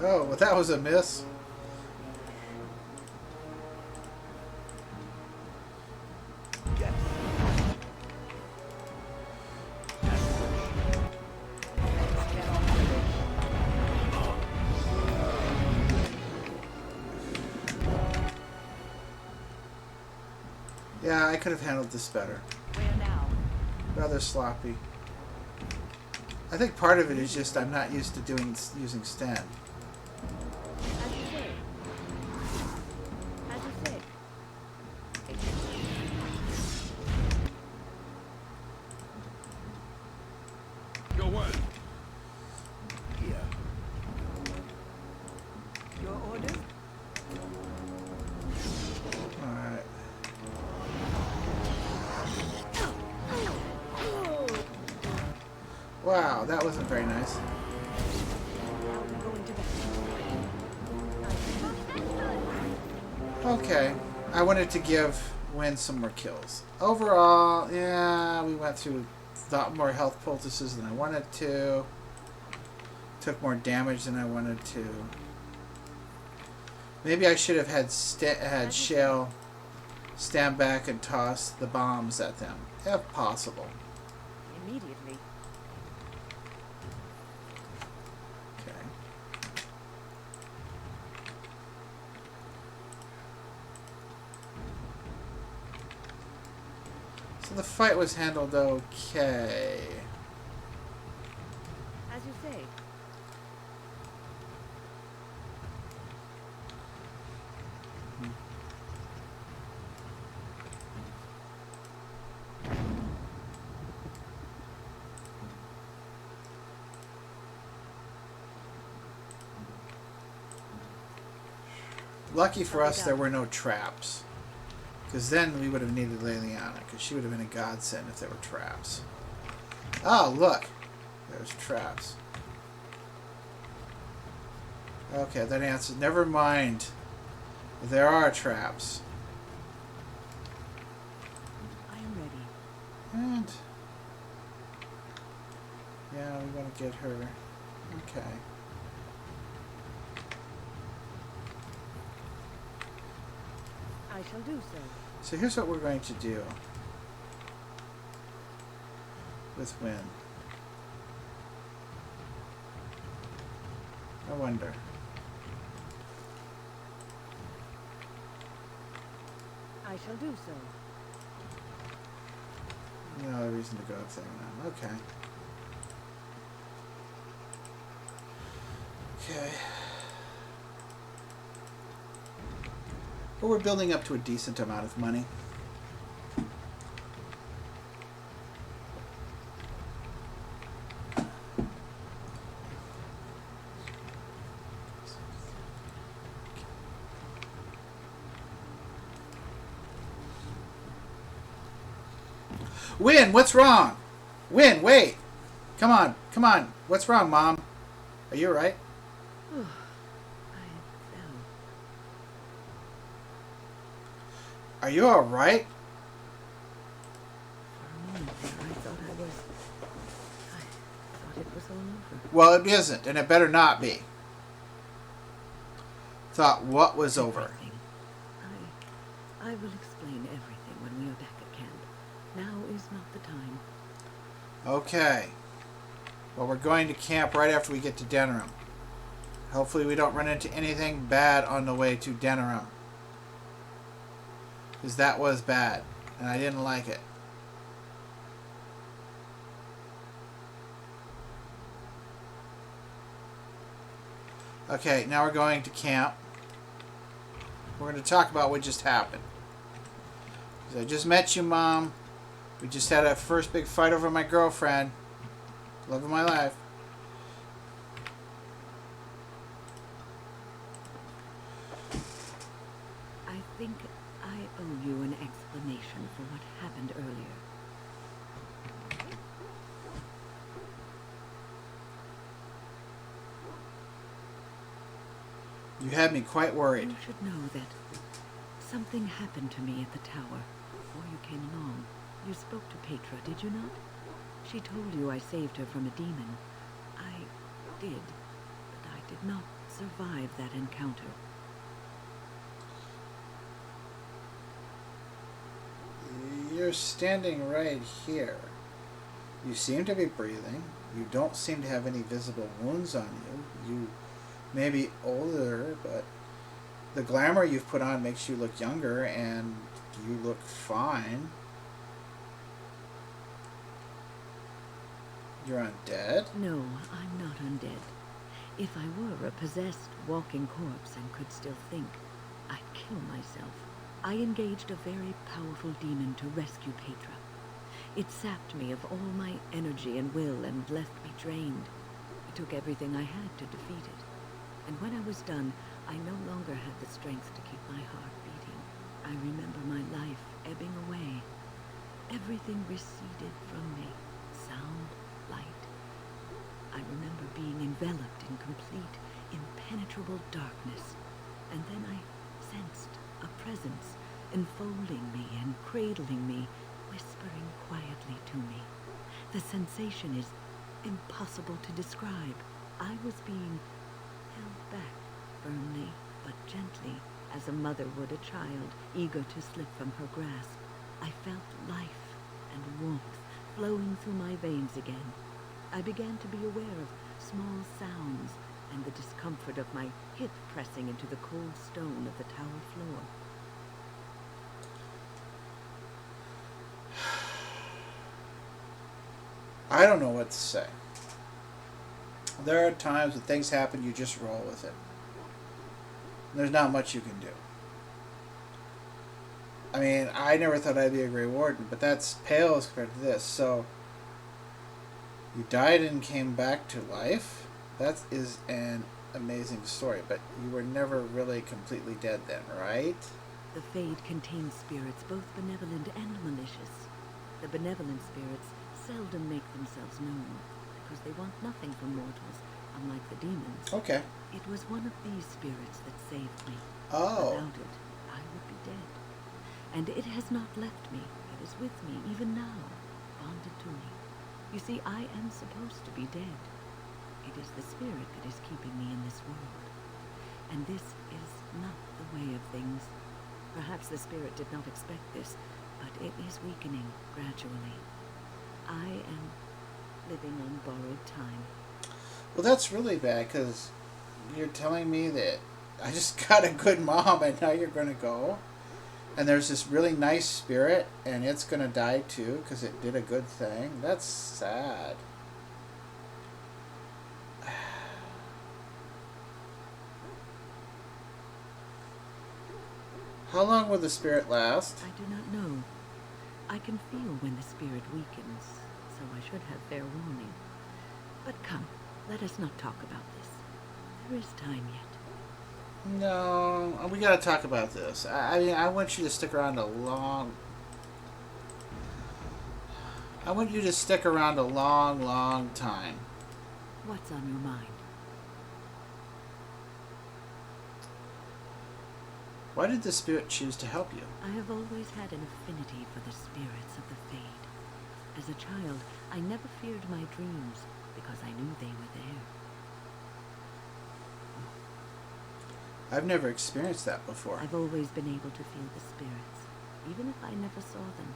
Oh, well, that was a miss. Yeah, I could have handled this better. Where now? Rather sloppy. I think part of it is just I'm not used to using Stan. As you say. As you say. Your word. Here. Your orders? Alright. Wow, that wasn't very nice. I'll be going to bed. Okay, I wanted to give Wynne some more kills. Overall, yeah, we went through a lot more health poultices than I wanted to. Took more damage than I wanted to. Maybe I should have had Shale stand back and toss the bombs at them, if possible. Immediately. Okay. So the fight was handled okay. As you say. Lucky for us, there were no traps. Because then we would have needed Leliana, because she would have been a godsend if there were traps. Oh, look! There's traps. Okay, that answers. Never mind. There are traps. I am ready. And... yeah, we want to get her. Okay. I shall do so. So here's what we're going to do. With Wynne. I wonder. I shall do so. No reason to go up there now. Okay. Okay. But we're building up to a decent amount of money. Wynne, what's wrong? Wynne, wait. Come on, come on. What's wrong, Mom? Are you alright? I fell. Are you alright? For a moment there, I thought it was all over. Well, it isn't, and it better not be. Thought what was over? Everything. I will explain everything when we are back at camp. Now is not the time. Okay. Well, we're going to camp right after we get to Denerim. Hopefully we don't run into anything bad on the way to Denerim. Because that was bad, and I didn't like it. Okay, now we're going to camp. We're going to talk about what just happened. 'Cause I just met you, Mom. We just had a first big fight over my girlfriend. Love of my life. I think I owe you an explanation for what happened earlier. You had me quite worried. You should know that something happened to me at the tower before you came along. You spoke to Petra, did you not? She told you I saved her from a demon. I did, but I did not survive that encounter. You're standing right here. You seem to be breathing. You don't seem to have any visible wounds on you. You may be older, but the glamour you've put on makes you look younger, and you look fine. You're undead? No, I'm not undead. If I were a possessed walking corpse and could still think, I'd kill myself. I engaged a very powerful demon to rescue Petra. It sapped me of all my energy and will and left me drained. It took everything I had to defeat it. And when I was done, I no longer had the strength to keep my heart beating. I remember my life ebbing away. Everything receded from me. Sound, light. I remember being enveloped in complete, impenetrable darkness. And then I sensed a presence enfolding me and cradling me, whispering quietly to me. The sensation is impossible to describe. I was being held back firmly but gently, as a mother would a child eager to slip from her grasp. I felt life and warmth flowing through my veins again. I began to be aware of small sounds and the discomfort of my hip pressing into the cold stone of the tower floor. I don't know what to say. There are times when things happen, you just roll with it. There's not much you can do. I mean, I never thought I'd be a Grey Warden, but that's pale as compared to this. So, you died and came back to life? That is an amazing story, but you were never really completely dead then, right? The Fade contains spirits both benevolent and malicious. The benevolent spirits seldom make themselves known, because they want nothing from mortals, unlike the demons. Okay. It was one of these spirits that saved me. Oh. Without it, I would be dead. And it has not left me. It is with me, even now, bonded to me. You see, I am supposed to be dead. It is the spirit that is keeping me in this world. And this is not the way of things. Perhaps the spirit did not expect this, but it is weakening gradually. I am living on borrowed time. Well, that's really bad, because you're telling me that I just got a good mom and now you're going to go? And there's this really nice spirit and it's going to die too because it did a good thing? That's sad. How long will the spirit last? I do not know. I can feel when the spirit weakens, so I should have fair warning. But come, let us not talk about this. There is time yet. No, we gotta talk about this. I mean, I want you to stick around a long... I want you to stick around a long, long time. What's on your mind? Why did the spirit choose to help you? I have always had an affinity for the spirits of the Fade. As a child, I never feared my dreams because I knew they were there. I've never experienced that before. I've always been able to feel the spirits, even if I never saw them.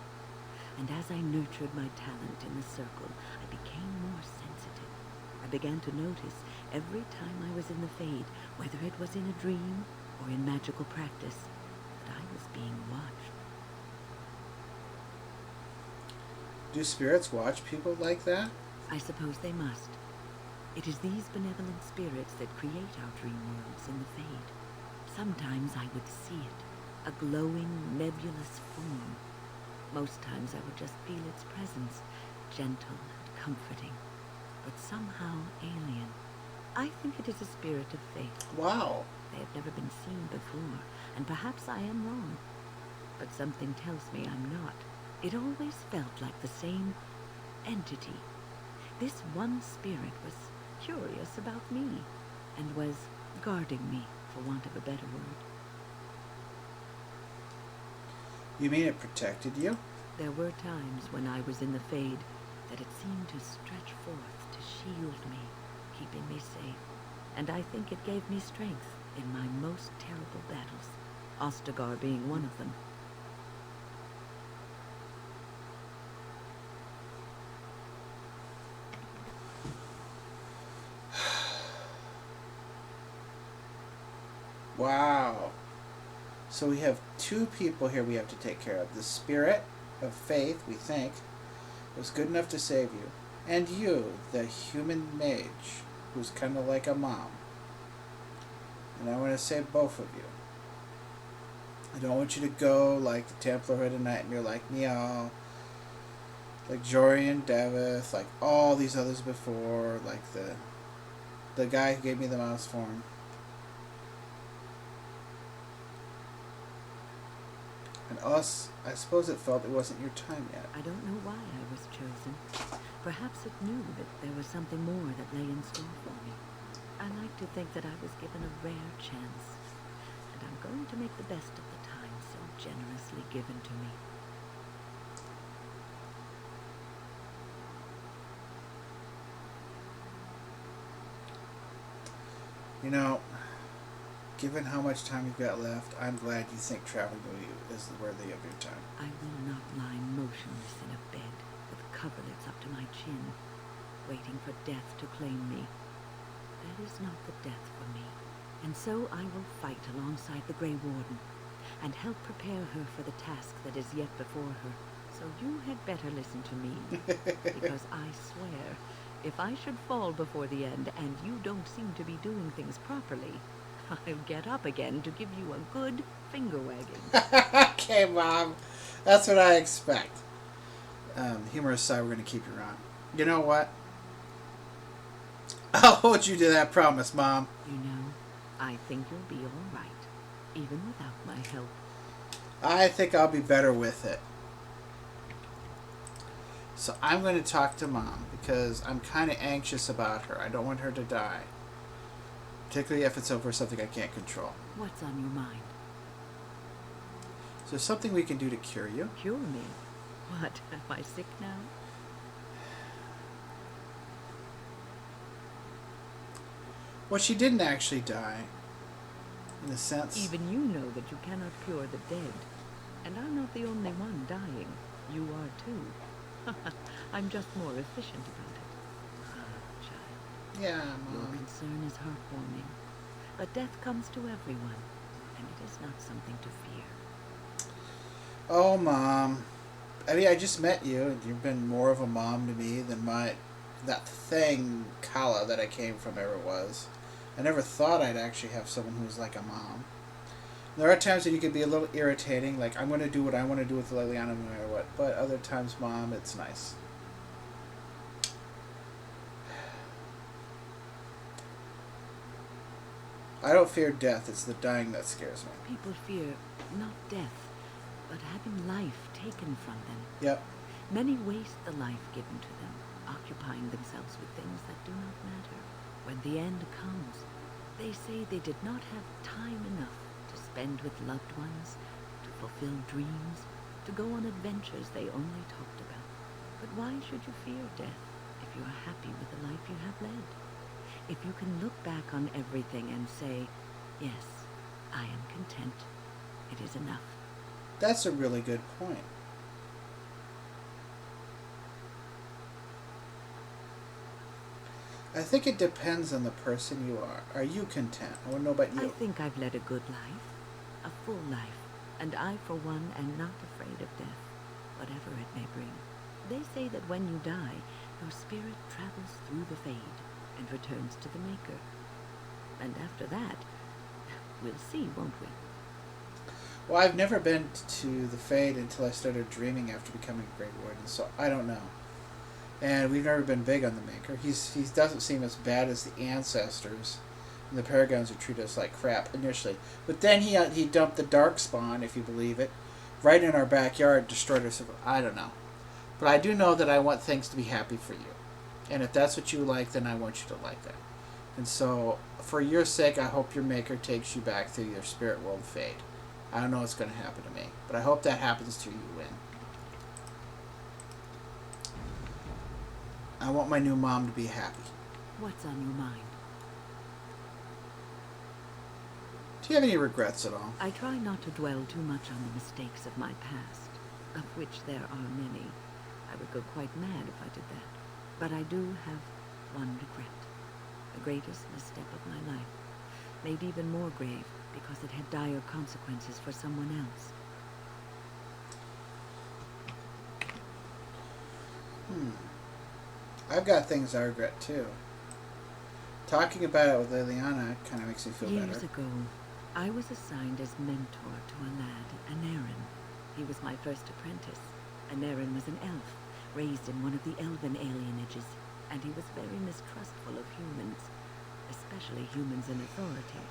And as I nurtured my talent in the circle, I became more sensitive. I began to notice every time I was in the Fade, whether it was in a dream or in magical practice, that I was being watched. Do spirits watch people like that? I suppose they must. It is these benevolent spirits that create our dream worlds in the Fade. Sometimes I would see it, a glowing, nebulous form. Most times I would just feel its presence, gentle and comforting, but somehow alien. I think it is a spirit of faith. Wow. They have never been seen before, and perhaps I am wrong. But something tells me I'm not. It always felt like the same entity. This one spirit was curious about me, and was guarding me, for want of a better word. You mean it protected you? There were times when I was in the Fade that it seemed to stretch forth to shield me, keeping me safe. And I think it gave me strength in my most terrible battles, Ostagar being one of them. Wow. So we have two people here we have to take care of. The spirit of faith, we think, was good enough to save you. And you, the human mage, who's kind of like a mom. And I want to save both of you. I don't want you to go like the Templar Hood of Nightmare, like Niall, like Jorian Devith, like all these others before, like the guy who gave me the mouse form. And us, I suppose it felt it wasn't your time yet. I don't know why I was chosen. Perhaps it knew that there was something more that lay in store for me. I like to think that I was given a rare chance, and I'm going to make the best of the time so generously given to me. You know, given how much time you've got left, I'm glad you think traveling with you is worthy of your time. I will not lie motionless in a bed with coverlets up to my chin, waiting for death to claim me. That is not the death for me. And so I will fight alongside the Grey Warden, and help prepare her for the task that is yet before her. So you had better listen to me, because I swear, if I should fall before the end, and you don't seem to be doing things properly, I'll get up again to give you a good finger wagging. Okay, Mom. That's what I expect. Humorous side, we're going to keep you around. You know what? I'll hold you to that promise, Mom. You know, I think you'll be all right, even without my help. I think I'll be better with it. So I'm going to talk to Mom because I'm kind of anxious about her. I don't want her to die. Particularly if it's over something I can't control. What's on your mind? Is there something we can do to cure you? Cure me? What, am I sick now? Well, she didn't actually die. In a sense. Even you know that you cannot cure the dead. And I'm not the only one dying. You are too. I'm just more efficient about it. Ah, child. Yeah, Your Mom. concern is heartwarming. But death comes to everyone, and it is not something to fear. Oh, Mom. I mean, I just met you, and you've been more of a mom to me than that thing, Kala, that I came from ever was. I never thought I'd actually have someone who's like a mom. There are times that you can be a little irritating, like, I'm going to do what I want to do with Leliana no matter what. But other times, Mom, it's nice. I don't fear death, it's the dying that scares me. People fear not death, but having life taken from them. Yep. Many waste the life given to them, occupying themselves with things that do not matter. When the end comes, they say they did not have time enough to spend with loved ones, to fulfill dreams, to go on adventures they only talked about. But why should you fear death if you are happy with the life you have led? If you can look back on everything and say, yes, I am content, it is enough. That's a really good point. I think it depends on the person you are. Are you content? I want to know about you. I think I've led a good life, a full life, and I, for one, am not afraid of death, whatever it may bring. They say that when you die, your spirit travels through the fade and returns to the Maker. And after that, we'll see, won't we? Well, I've never been to the Fade until I started dreaming after becoming a Great Warden, so I don't know. And we've never been big on the Maker. He doesn't seem as bad as the ancestors and the Paragons who treat us like crap initially. But then he dumped the Darkspawn, if you believe it, right in our backyard, destroyed us. I don't know. But I do know that I want things to be happy for you. And if that's what you like, then I want you to like that. And so, for your sake, I hope your Maker takes you back through your spirit world Fade. I don't know what's going to happen to me, but I hope that happens to you, Wynne. I want my new mom to be happy. What's on your mind? Do you have any regrets at all? I try not to dwell too much on the mistakes of my past, of which there are many. I would go quite mad if I did that. But I do have one regret. The greatest misstep of my life. Made even more grave because it had dire consequences for someone else. I've got things I regret too. Talking about it with Leliana kind of makes me feel Years better. ago, I was assigned as mentor to a lad, Anarin. He was my first apprentice. Anarin was an elf, raised in one of the elven alienages, and he was very mistrustful of humans, especially humans in authority.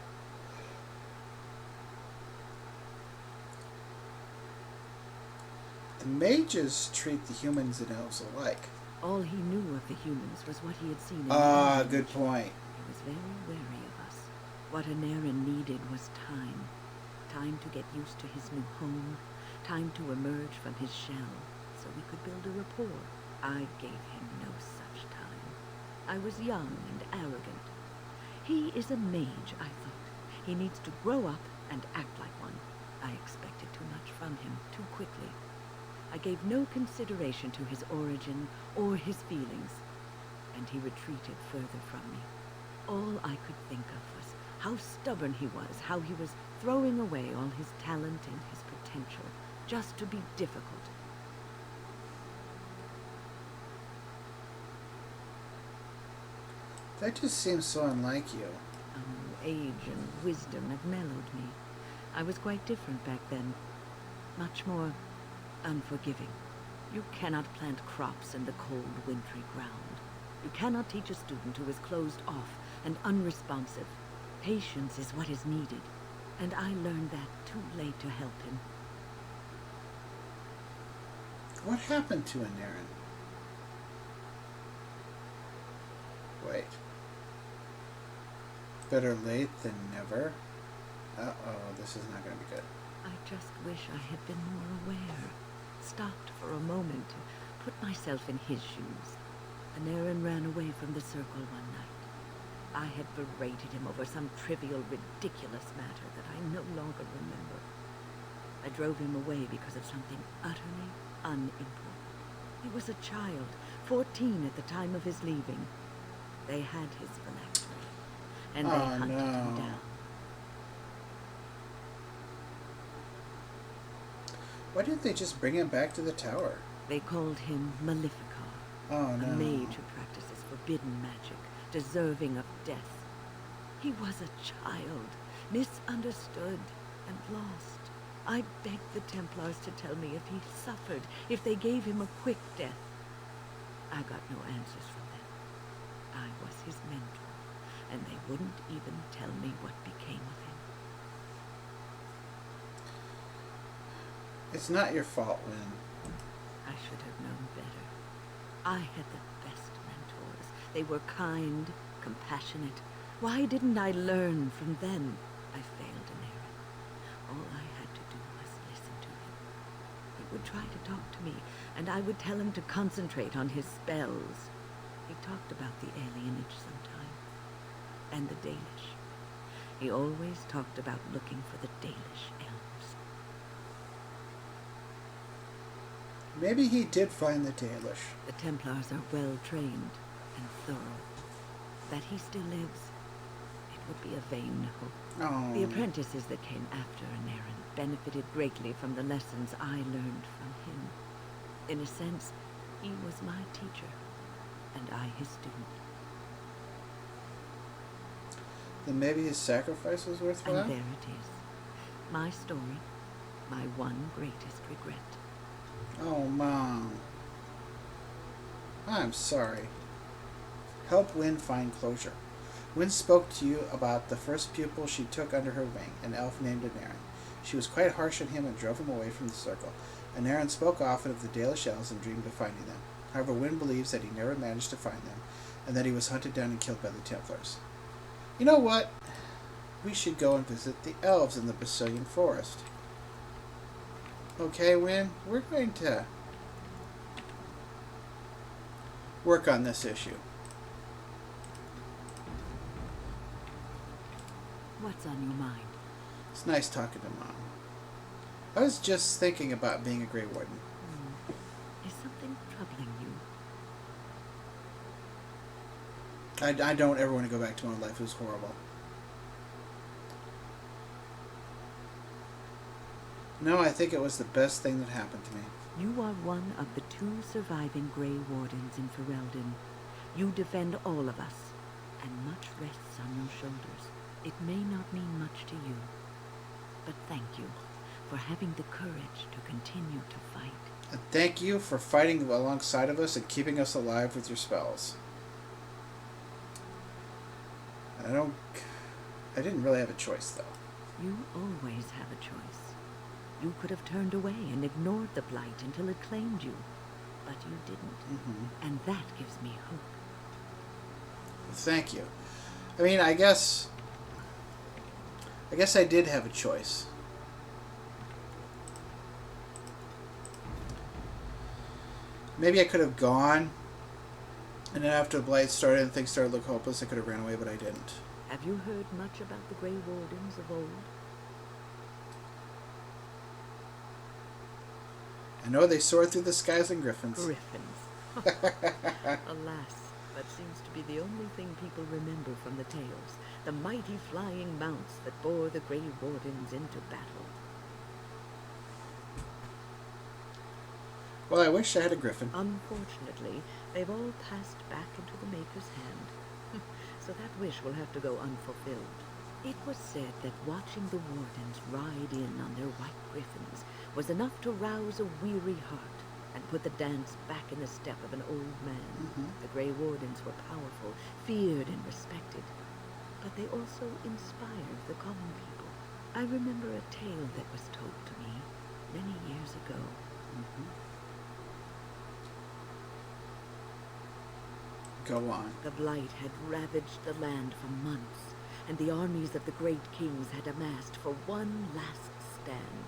The mages treat the humans and elves alike. All he knew of the humans was what he had seen in the Ah, village. good point. He was very wary of us. What Anarin needed was time. Time to get used to his new home. Time to emerge from his shell, so we could build a rapport. I gave him no such time. I was young and arrogant. He is a mage, I thought. He needs to grow up and act like one. I expected too much from him too quickly. I gave no consideration to his origin or his feelings, and he retreated further from me. All I could think of was how stubborn he was, how he was throwing away all his talent and his potential just to be difficult. That just seems so unlike you. Oh, age and wisdom have mellowed me. I was quite different back then. Much more unforgiving. You cannot plant crops in the cold, wintry ground. You cannot teach a student who is closed off and unresponsive. Patience is what is needed, and I learned that too late to help him. What happened to Anarin? Wait. Better late than never? Uh-oh, this is not going to be good. I just wish I had been more aware. Stopped for a moment to put myself in his shoes. Anarin ran away from the circle one night. I had berated him over some trivial, ridiculous matter that I no longer remember. I drove him away because of something utterly unimportant. He was a child, 14 at the time of his leaving. They had his phylactery, and they hunted him down. Why didn't they just bring him back to the tower? They called him Maleficar, Oh, no. a mage who practices forbidden magic, deserving of death. He was a child, misunderstood and lost. I begged the Templars to tell me if he suffered, if they gave him a quick death. I got no answers from them. I was his mentor, and they wouldn't even tell me what became of him. It's not your fault, Wynne. I should have known better. I had the best mentors. They were kind, compassionate. Why didn't I learn from them? I failed Anarin. All I had to do was listen to him. He would try to talk to me, and I would tell him to concentrate on his spells. He talked about the alienage sometime, and the Dalish. He always talked about looking for the Dalish elves. Maybe he did find the Dalish. The Templars are well trained and thorough. That he still lives, it would be a vain hope. Oh. The apprentices that came after Anarin benefited greatly from the lessons I learned from him. In a sense, he was my teacher, and I his student. Then maybe his sacrifice was worthwhile? And there it is. My story, my one greatest regret. Oh, Mom. I'm sorry. Help Wynne find closure. Wynne spoke to you about the first pupil she took under her wing, an elf named Anarin. She was quite harsh on him and drove him away from the circle. Anarin spoke often of the Dalish elves and dreamed of finding them. However, Wynne believes that he never managed to find them, and that he was hunted down and killed by the Templars. You know what? We should go and visit the elves in the Brosca forest. Okay, Wynne, we're going to work on this issue. What's on your mind? It's nice talking to Mom. I was just thinking about being a Grey Warden. Is something troubling you? I don't ever want to go back to my life. It was horrible. No, I think it was the best thing that happened to me. You are one of the 2 surviving Grey Wardens in Ferelden. You defend all of us, and much rests on your shoulders. It may not mean much to you, but thank you for having the courage to continue to fight. And thank you for fighting alongside of us and keeping us alive with your spells. I didn't really have a choice, though. You always have a choice. You could have turned away and ignored the blight until it claimed you, but you didn't. Mm-hmm. And that gives me hope. Thank you. I mean, I guess I did have a choice. Maybe I could have gone, and then after the blight started and things started to look hopeless, I could have ran away, but I didn't. Have you heard much about the Grey Wardens of old? I know they soar through the skies in griffins. Griffins. Alas, that seems to be the only thing people remember from the tales. The mighty flying mounts that bore the Grey Wardens into battle. Well, I wish I had a griffin. Unfortunately, they've all passed back into the Maker's hand. So that wish will have to go unfulfilled. It was said that watching the Wardens ride in on their white griffins was enough to rouse a weary heart. and put the dance back in the step of an old man. The Grey Wardens were powerful, feared and respected, but they also inspired the common people. I remember a tale that was told to me many years ago. Go on. The Blight had ravaged the land for months, and the armies of the great kings had amassed for one last stand.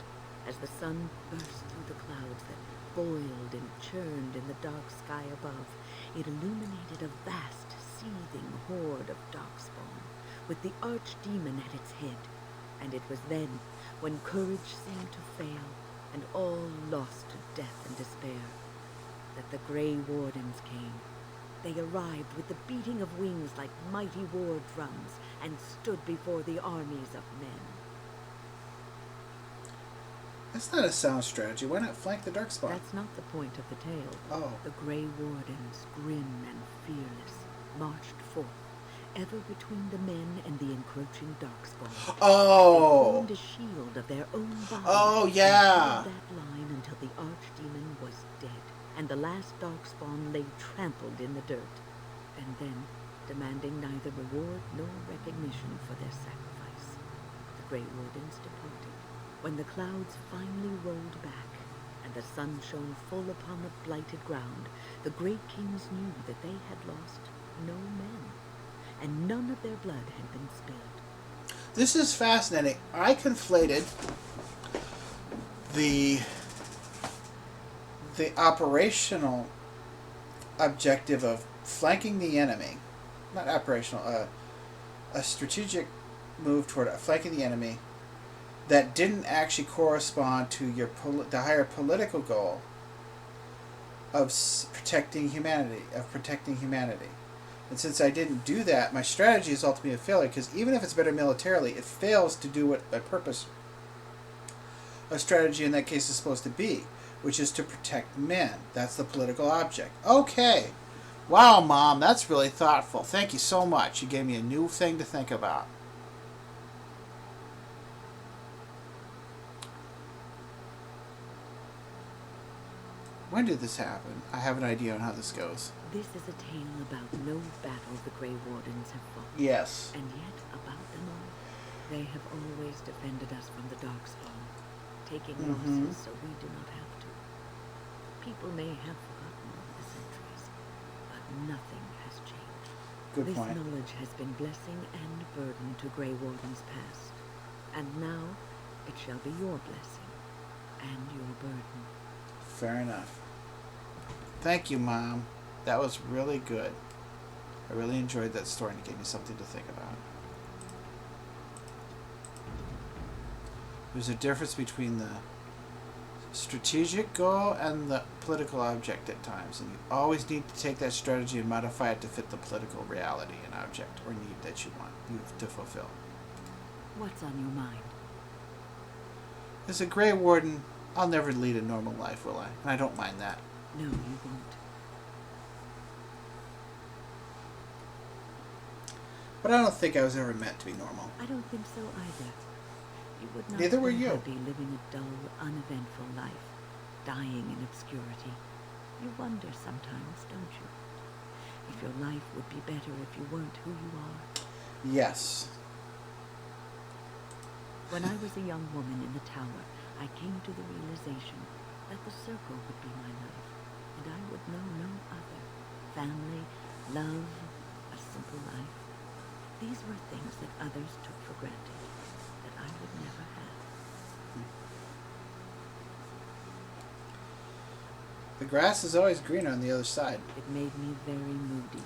As the sun burst through the clouds that boiled and churned in the dark sky above, it illuminated a vast, seething horde of darkspawn, with the archdemon at its head. And it was then, when courage seemed to fail, and all lost to death and despair, that the Grey Wardens came. They arrived with the beating of wings like mighty war drums, and stood before the armies of men. That's not a sound strategy. Why not flank the Darkspawn? That's not the point of the tale. Oh. The Grey Wardens, grim and fearless, marched forth, ever between the men and the encroaching Darkspawn. Oh! They formed a shield of their own body. Oh, yeah! And held that line until the archdemon was dead, and the last Darkspawn lay trampled in the dirt. And then, demanding neither reward nor recognition for their sacrifice, the Grey Wardens departed. When the clouds finally rolled back, and the sun shone full upon the blighted ground, the great kings knew that they had lost no men, and none of their blood had been spilled. This is fascinating. I conflated the operational objective of flanking the enemy, not operational, a strategic move toward flanking the enemy that didn't actually correspond to your the higher political goal of protecting humanity. And since I didn't do that, my strategy is ultimately a failure, because even if it's better militarily, it fails to do what my purpose of strategy in that case is supposed to be, which is to protect men. That's the political object. Okay. Wow, Mom, that's really thoughtful. Thank you so much. You gave me a new thing to think about. When did this happen? I have an idea on how this goes. This is a tale about no battle the Grey Wardens have fought. Yes. And yet, about them all, they have always defended us from the Darkspawn, taking losses so we do not have to. People may have forgotten over the centuries, but nothing has changed. Good point. This knowledge has been blessing and burden to Grey Wardens past, and now it shall be your blessing and your burden. Fair enough. Thank you, Mom. That was really good. I really enjoyed that story, and it gave me something to think about. There's a difference between the strategic goal and the political object at times, and you always need to take that strategy and modify it to fit the political reality and object or need that you want to fulfill. What's on your mind? As a Grey Warden, I'll never lead a normal life, will I? And I don't mind that. No, you won't. But I don't think I was ever meant to be normal. I don't think so either. You would not Neither were be you. happy living a dull, uneventful life, dying in obscurity. You wonder sometimes, don't you? If your life would be better if you weren't who you are. Yes. When I was a young woman in the tower, I came to the realization that the circle would be my life, and I would know no other. Family, love, a simple life. These were things that others took for granted, that I would never have. The grass is always greener on the other side. It made me very moody.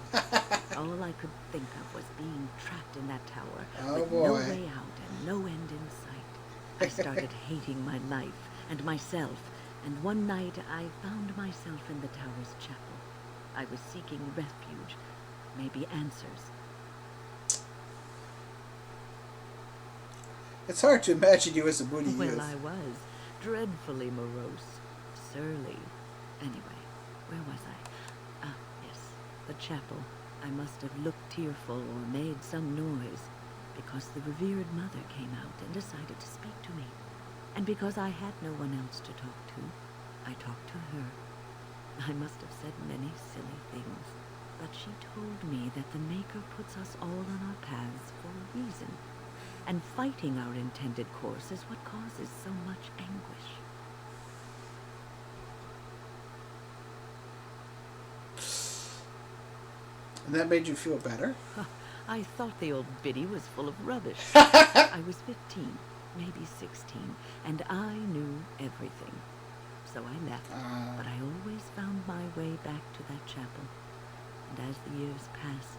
All I could think of was being trapped in that tower, with no way out and no end in sight. I started hating my life and myself, and one night I found myself in the tower's chapel. I was seeking refuge, maybe answers. It's hard to imagine you as a moody youth. Well, I was. Dreadfully morose. Surly. Anyway, where was I? Ah, yes. The chapel. I must have looked tearful or made some noise, because the revered mother came out and decided to speak to me. And because I had no one else to talk to, I talked to her. I must have said many silly things, but she told me that the Maker puts us all on our paths for a reason, and fighting our intended course is what causes so much anguish. And that made you feel better? I thought the old biddy was full of rubbish. I was 15, maybe 16, and I knew everything. So I left, but I always found my way back to that chapel. And as the years passed,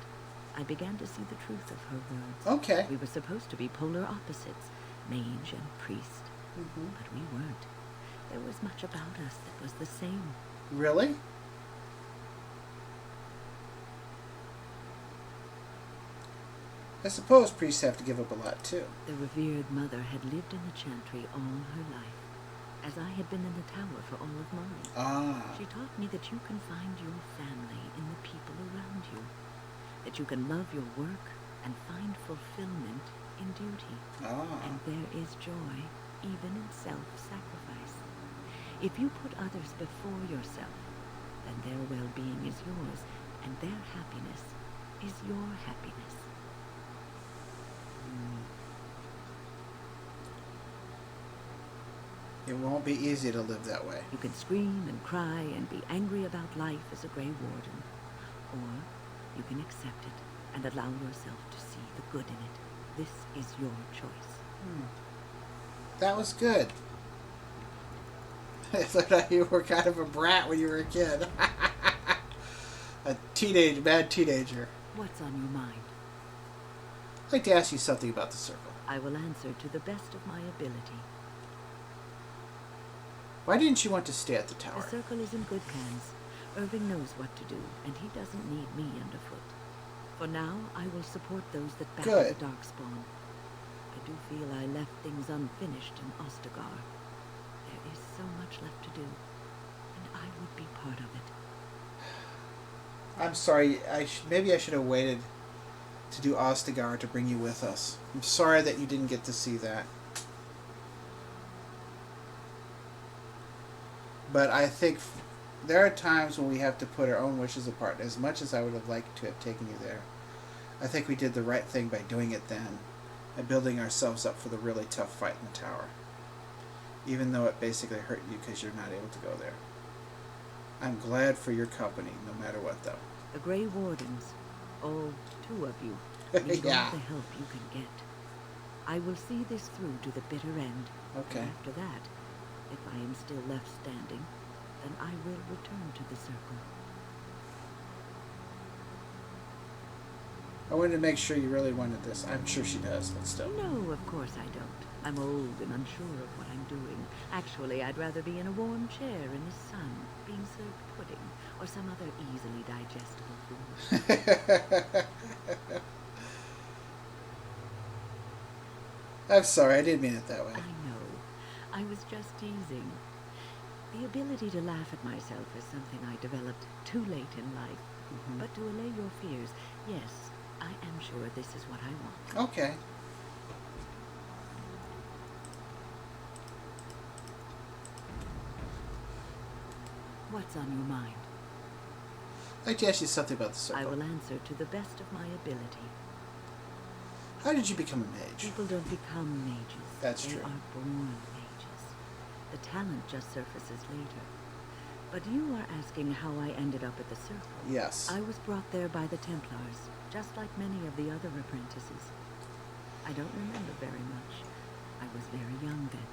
I began to see the truth of her words. Okay. We were supposed to be polar opposites, mage and priest. But we weren't. There was much about us that was the same. Really? I suppose priests have to give up a lot, too. The revered mother had lived in the chantry all her life, as I had been in the tower for all of mine. She taught me that you can find your family in the people around you, that you can love your work and find fulfillment in duty. And there is joy even in self-sacrifice. If you put others before yourself, then their well-being is yours, and their happiness is your happiness. It won't be easy to live that way. You can scream and cry and be angry about life as a Grey Warden, or you can accept it and allow yourself to see the good in it. This is your choice. That was good. I thought you were kind of a brat when you were a kid. A bad teenager. What's on your mind? I'd like to ask you something about the circle. I will answer to the best of my ability. Why didn't you want to stay at the tower? The circle is in good hands. Irving knows what to do, and he doesn't need me underfoot. For now, I will support those that battle the Darkspawn. I do feel I left things unfinished in Ostagar. There is so much left to do, and I would be part of it. I'm sorry. Maybe I should have waited to do Ostagar to bring you with us. I'm sorry that you didn't get to see that. But I think there are times when we have to put our own wishes apart. As much as I would have liked to have taken you there, I think we did the right thing by doing it then and building ourselves up for the really tough fight in the tower. Even though it basically hurt you because you're not able to go there. I'm glad for your company, no matter what, though. The Grey Wardens, all 2 of you, need all the help you can get. I will see this through to the bitter end. Okay. And after that, if I am still left standing, then I will return to the circle. I wanted to make sure you really wanted this. I'm sure she does, but still. No, of course I don't. I'm old and unsure of what I'm doing. Actually, I'd rather be in a warm chair in the sun, being served pudding, or some other easily digestible food. I'm sorry, I didn't mean it that way. I know. I was just teasing. The ability to laugh at myself is something I developed too late in life. But to allay your fears, yes, I am sure this is what I want. Okay. What's on your mind? I'd like to ask you something about the circle. I will answer to the best of my ability. How did you become a mage? People don't become mages. That's they true. Are born mages. The talent just surfaces later. But you are asking how I ended up at the circle. Yes. I was brought there by the Templars, just like many of the other apprentices. I don't remember very much. I was very young then.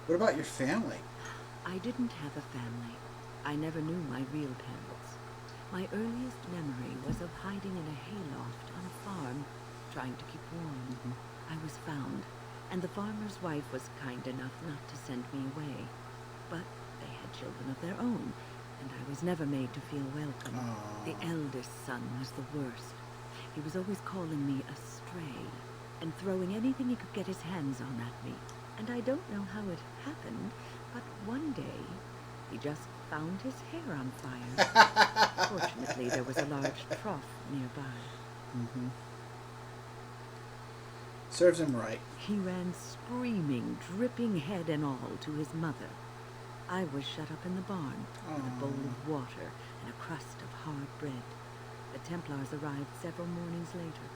What about your family? I didn't have a family. I never knew my real parents. My earliest memory was of hiding in a hayloft on a farm, trying to keep warm. I was found, and the farmer's wife was kind enough not to send me away. But they had children of their own, and I was never made to feel welcome. The eldest son was the worst. He was always calling me a stray, and throwing anything he could get his hands on at me. And I don't know how it happened, but one day, he just found his hair on fire. Fortunately, there was a large trough nearby. Serves him right. He ran screaming, dripping head and all, to his mother. I was shut up in the barn with a bowl of water and a crust of hard bread. The Templars arrived several mornings later.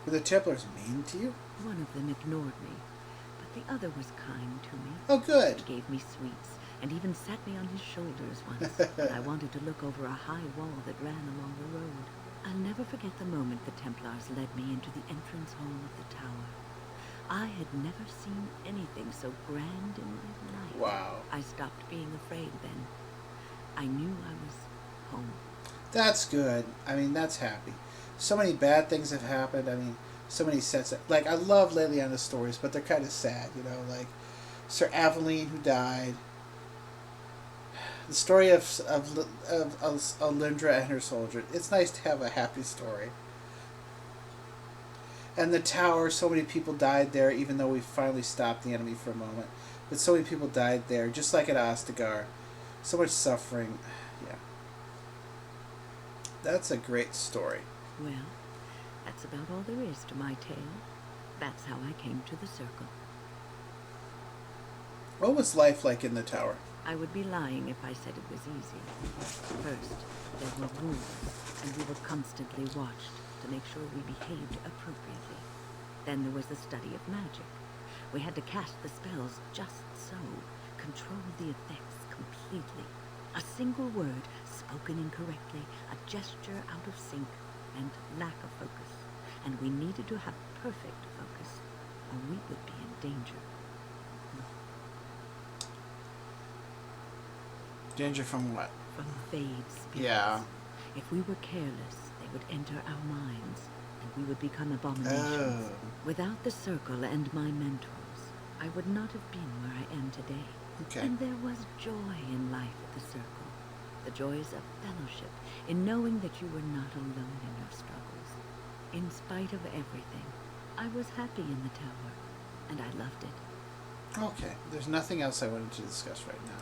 Were the Templars mean to you? One of them ignored me, but the other was kind to me. Oh, good. He gave me sweets and even sat me on his shoulders once when I wanted to look over a high wall that ran along the road. I'll never forget the moment the Templars led me into the entrance hall of the tower. I had never seen anything so grand in my life. Wow. I stopped being afraid then. I knew I was home. That's good. I mean, that's happy. So many bad things have happened. I mean, so many sets of, like, I love Leliana's stories, but they're kind of sad, you know, like Sir Aveline who died. The story of Alindra and her soldier. It's nice to have a happy story. And the tower, so many people died there, even though we finally stopped the enemy for a moment. But so many people died there, just like at Ostagar. So much suffering. Yeah. That's a great story. Well, that's about all there is to my tale. That's how I came to the circle. What was life like in the tower? I would be lying if I said it was easy. First, there were rules, and we were constantly watched to make sure we behaved appropriately. Then there was the study of magic. We had to cast the spells just so, control the effects completely. A single word spoken incorrectly, a gesture out of sync, and lack of focus. And we needed to have perfect focus, or we would be in danger. Danger from what? From Fade's spirits. Yeah. If we were careless, they would enter our minds, and we would become abominations. Oh. Without the circle and my mentors, I would not have been where I am today. Okay. And there was joy in life at the circle. The joys of fellowship, in knowing that you were not alone in your struggles. In spite of everything, I was happy in the tower, and I loved it. Okay. There's nothing else I wanted to discuss right now.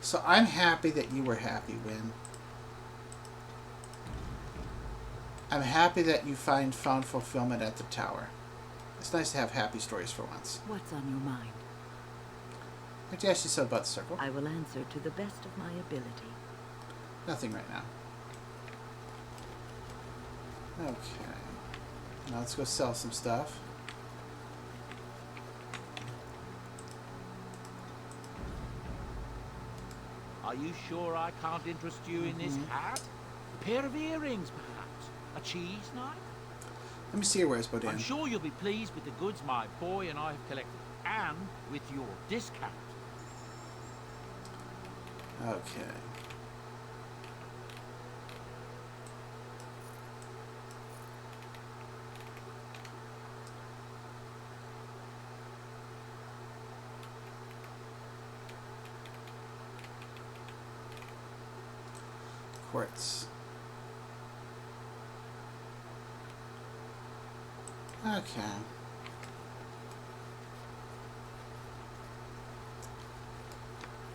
So I'm happy that you were happy, Wynne. I'm happy that you found fulfillment at the tower. It's nice to have happy stories for once. What's on your mind? I'd like to ask you something about the circle. I will answer to the best of my ability. Nothing right now. Okay. Now let's go sell some stuff. Are you sure I can't interest you in this hat? A pair of earrings, perhaps? A cheese knife? Let me see your wares, Bodan. I'm sure you'll be pleased with the goods my boy and I have collected, and with your discount. Okay. Quartz. Okay.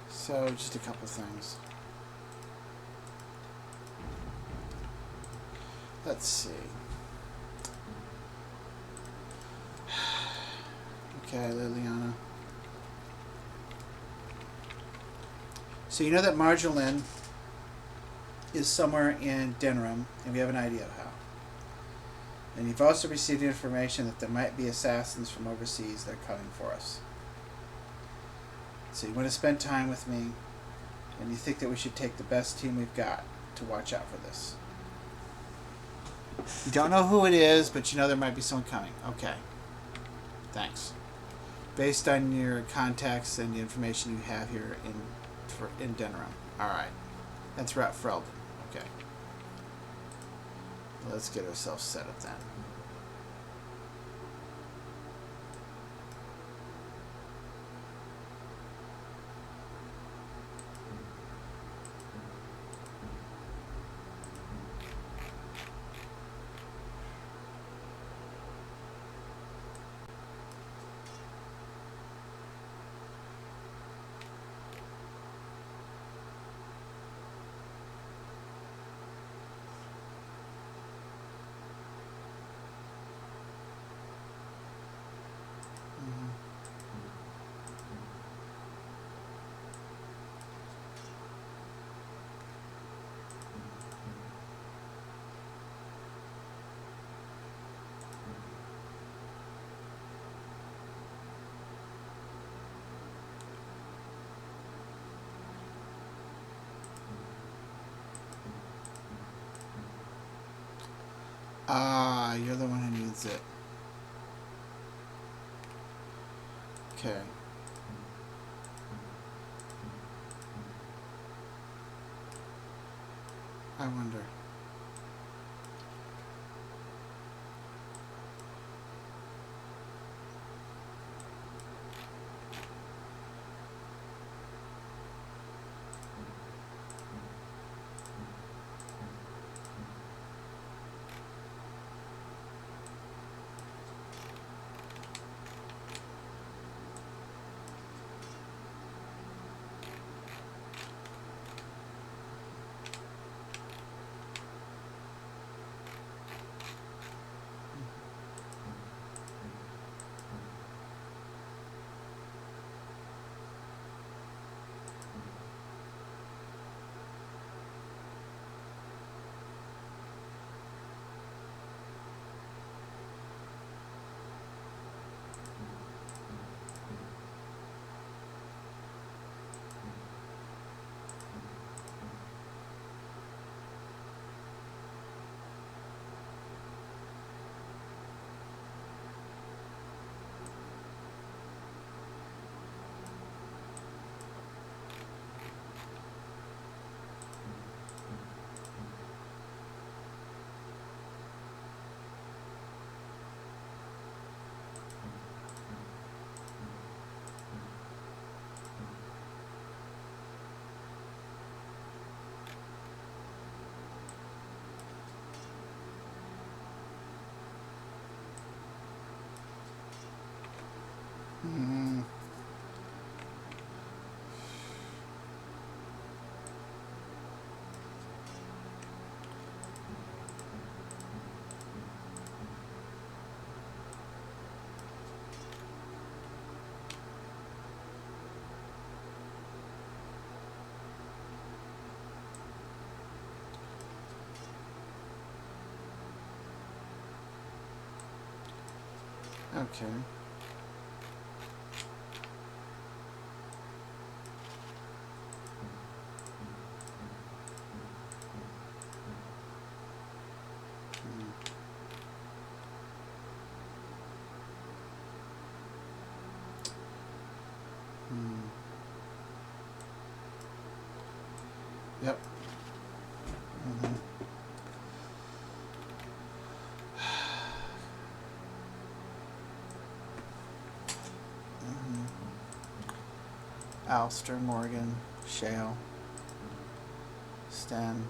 So, just a couple things. Let's see. Okay, Leliana. So you know that Marjolaine is somewhere in Denram, and we have an idea of how. And you've also received information that there might be assassins from overseas that are coming for us. So you want to spend time with me, and you think that we should take the best team we've got to watch out for this. You don't know who it is, but you know there might be someone coming. Okay. Thanks. Based on your contacts and the information you have here in Denram. Alright. And throughout Freldon. Okay. Let's get ourselves set up then. You're the one who needs it. Okay. I wonder. Hmm. Okay. Hmm. Yep. Mm-hmm. Mm-hmm. Alster, Morgan, Shale, Stan.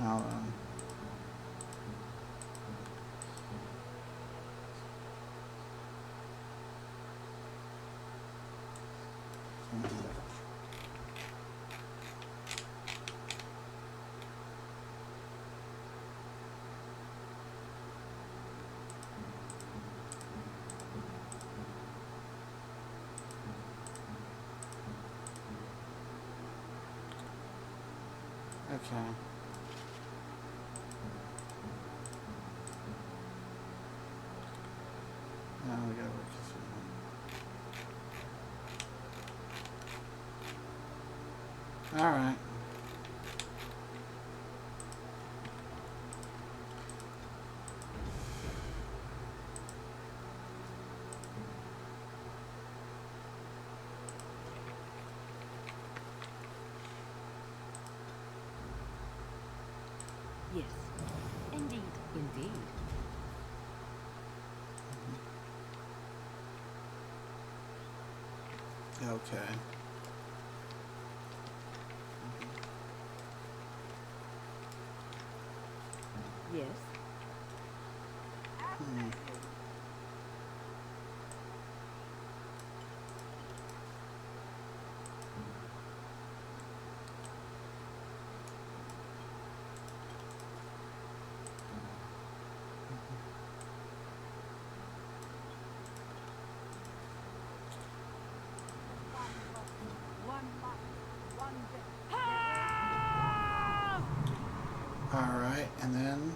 Hold on. Okay. Now we gotta work this one. All right. Yes. Indeed. Indeed. Okay. Yes. Hmm. All right, and then.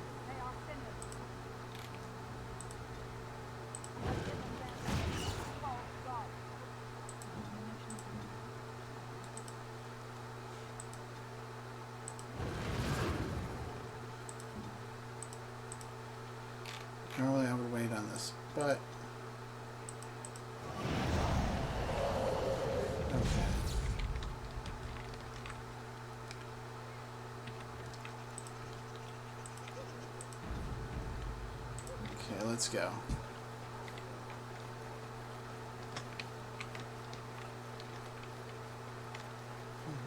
Normally I would wait on this, but... Okay. Okay, let's go.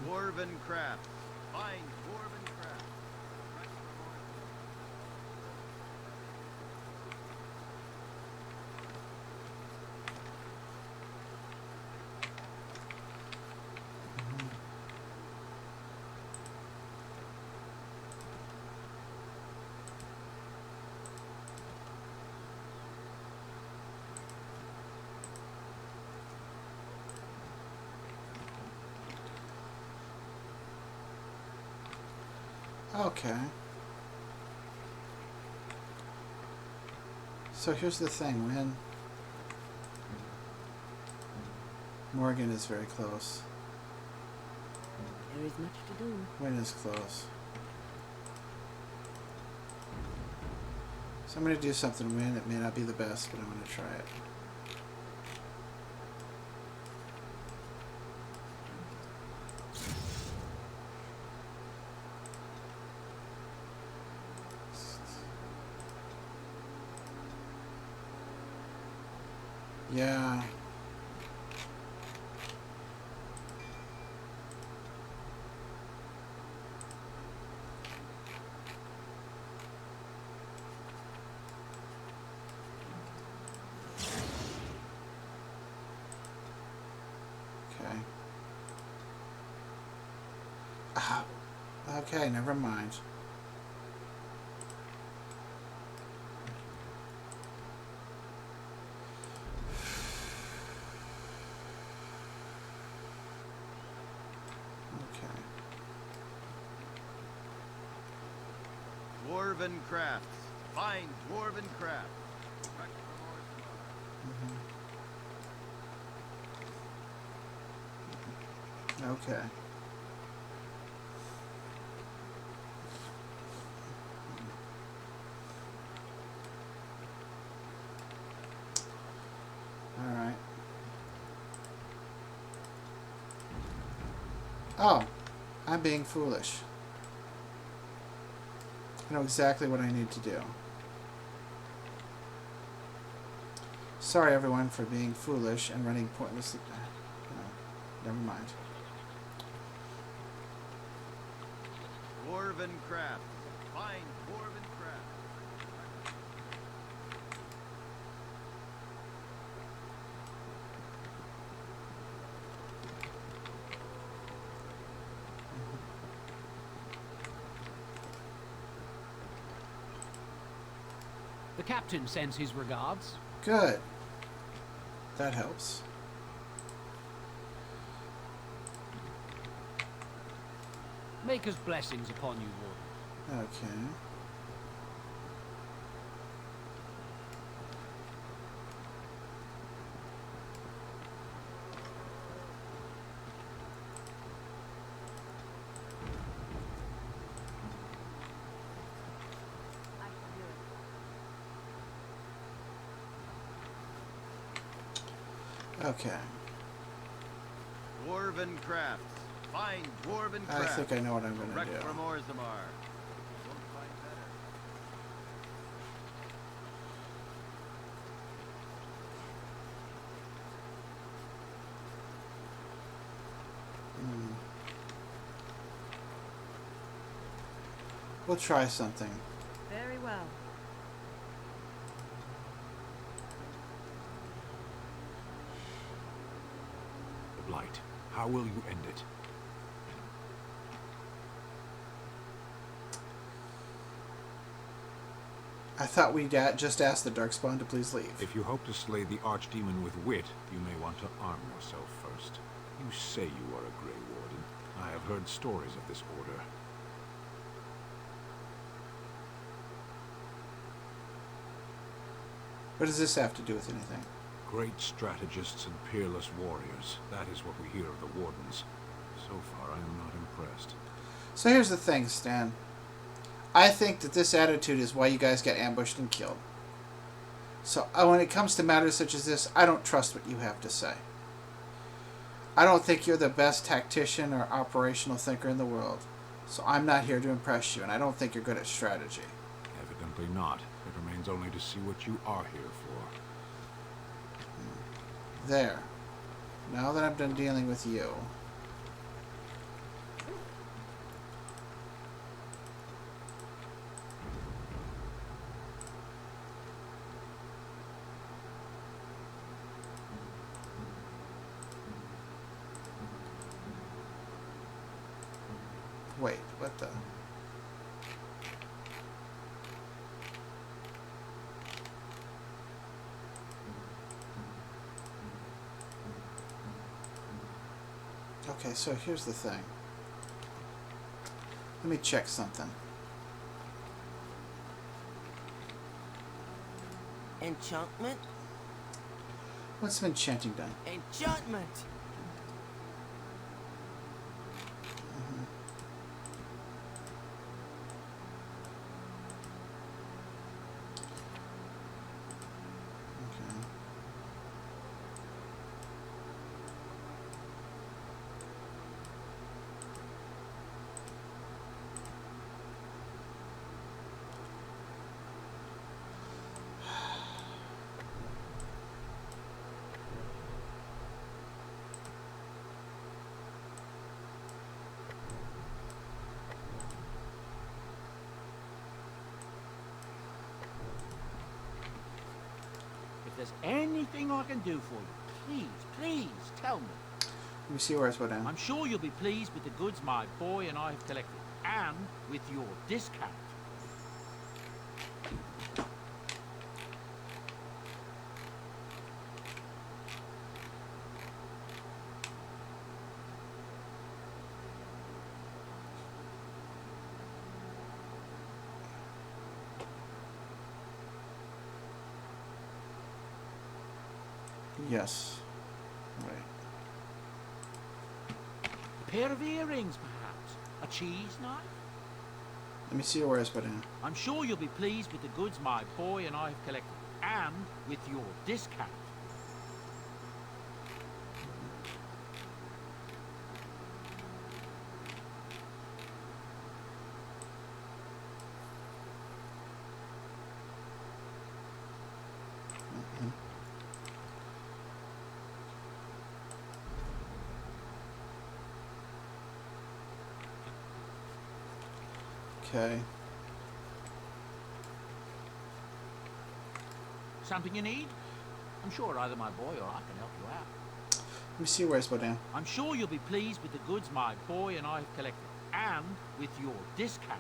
Dwarven craft. Fine dwarven craft. Okay. So here's the thing, Wynne. Morgan is very close. There is much to do. Wynne is close. So I'm going to do something, Wynne. It may not be the best, but I'm going to try it. Yeah. Okay. Ah. Okay, never mind. Dwarven crafts. Fine dwarven craft. Okay. All right. Oh, I'm being foolish. I know exactly what I need to do. Sorry, everyone, for being foolish and running pointlessly. No, never mind. Dwarven craft. Fine dwarven craft. The captain sends his regards. Good. That helps. Maker's blessings upon you, Warden. Okay. Okay. Dwarven crafts. Fine dwarven I crafts. think I know what I'm going to Direct do. from Orzammar. Won't find better. We'll try something. Very well. The Blight. How will you end it? I thought we'd just ask the Darkspawn to please leave. If you hope to slay the Archdemon with wit, you may want to arm yourself first. You say you are a Grey Warden. I have heard stories of this order. What does this have to do with anything? Great strategists and peerless warriors. That is what we hear of the Wardens. So far, I am not impressed. So here's the thing, Stan. I think that this attitude is why you guys got ambushed and killed. So when it comes to matters such as this, I don't trust what you have to say. I don't think you're the best tactician or operational thinker in the world. So I'm not here to impress you, and I don't think you're good at strategy. Evidently not. It remains only to see what you are here for. There. Now that I'm done dealing with you. Wait, what the? Okay, so here's the thing. Let me check something. Enchantment? What's some enchanting done? Enchantment! If there's anything I can do for you, please tell me. Let me see where it's put down. I'm sure you'll be pleased with the goods my boy and I have collected, and with your discount. Yes. Right. A pair of earrings, perhaps? A cheese knife? Let me see where it's put down. I'm sure you'll be pleased with the goods my boy and I have collected, and with your discount. Okay. Something you need? I'm sure either my boy or I can help you out. Let me see where it's put down. I'm sure you'll be pleased with the goods my boy and I have collected, and with your discount.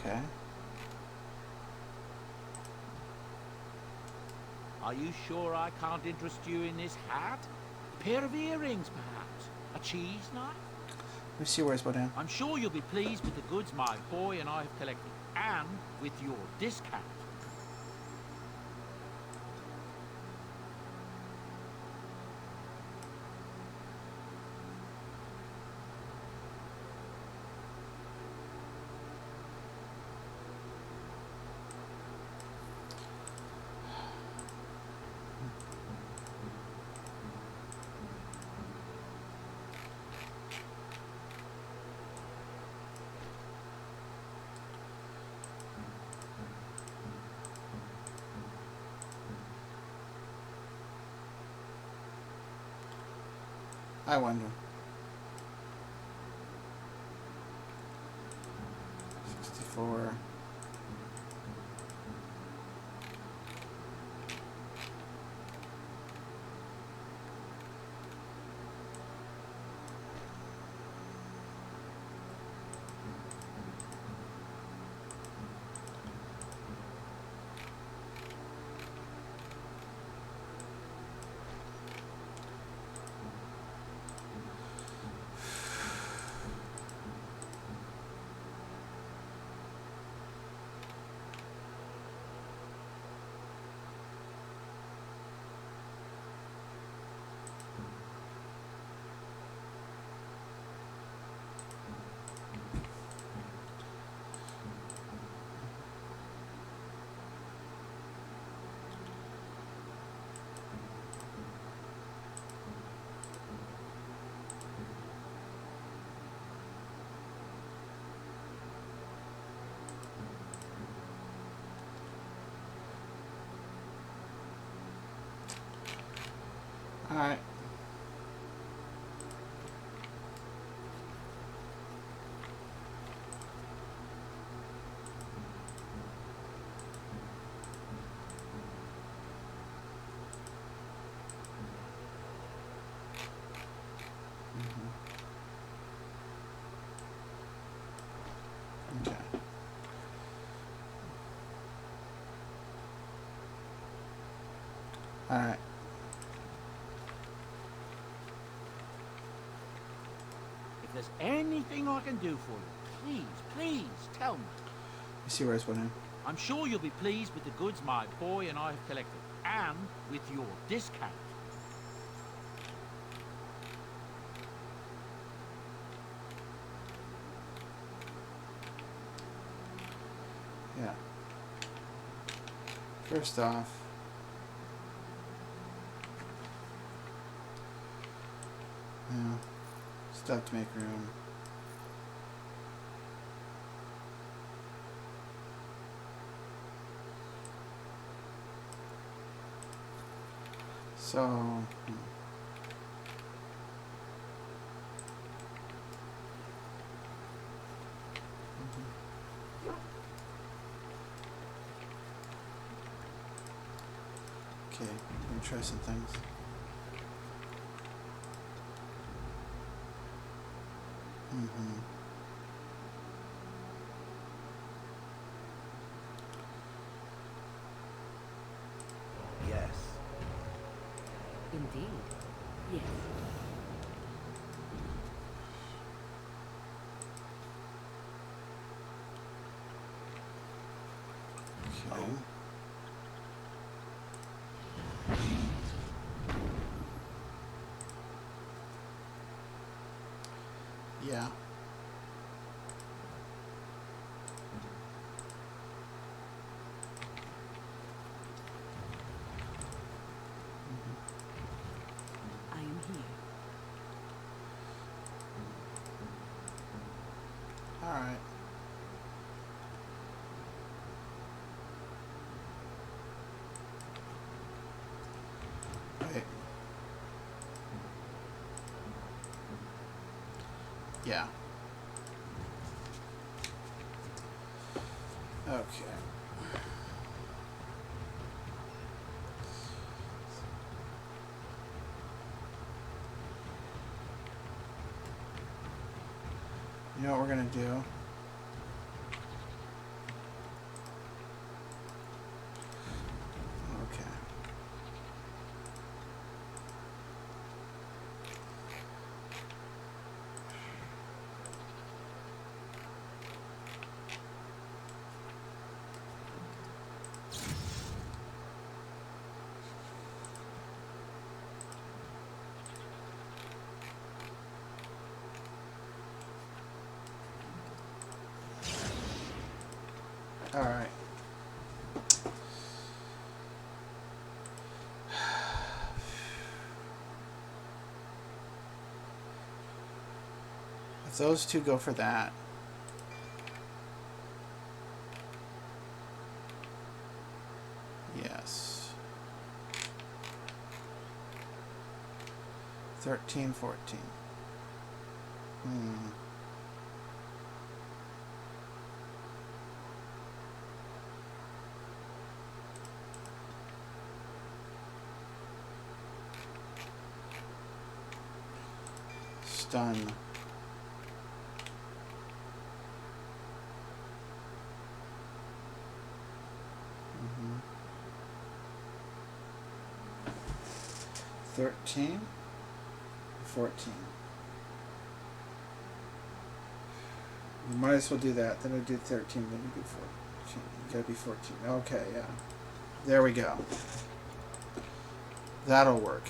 Okay. Are you sure I can't interest you in this hat? A pair of earrings, perhaps? A cheese knife? Let me see where it's put down. I'm sure you'll be pleased with the goods my boy and I have collected, and with your discount. I wonder. 64. Alright. Okay. Alright. If there's anything I can do for you, please tell me. You see where I was going in? I'm sure you'll be pleased with the goods my boy and I have collected, and with your discount. Yeah. First off, yeah, stuff to make room. So, okay, let me try some things. Yes. Indeed. Yes. Okay. Yeah. I am here. All right. Wait. Yeah. Okay. You know what we're gonna do? Okay. All right. If those two go for that, yes. 13, 14. Stun. Mm-hmm. 13, 14. You might as well do that. Then we do 13, then we do 14. You gotta be 14. Okay, yeah. There we go. That'll work.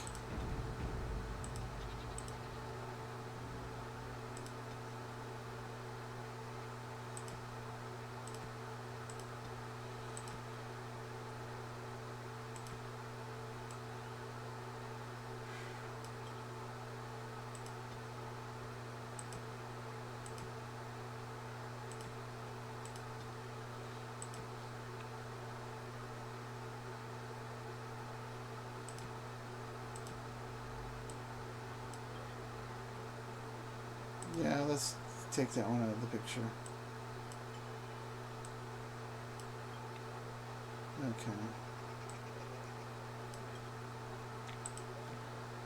Yeah, let's take that one out of the picture. Okay.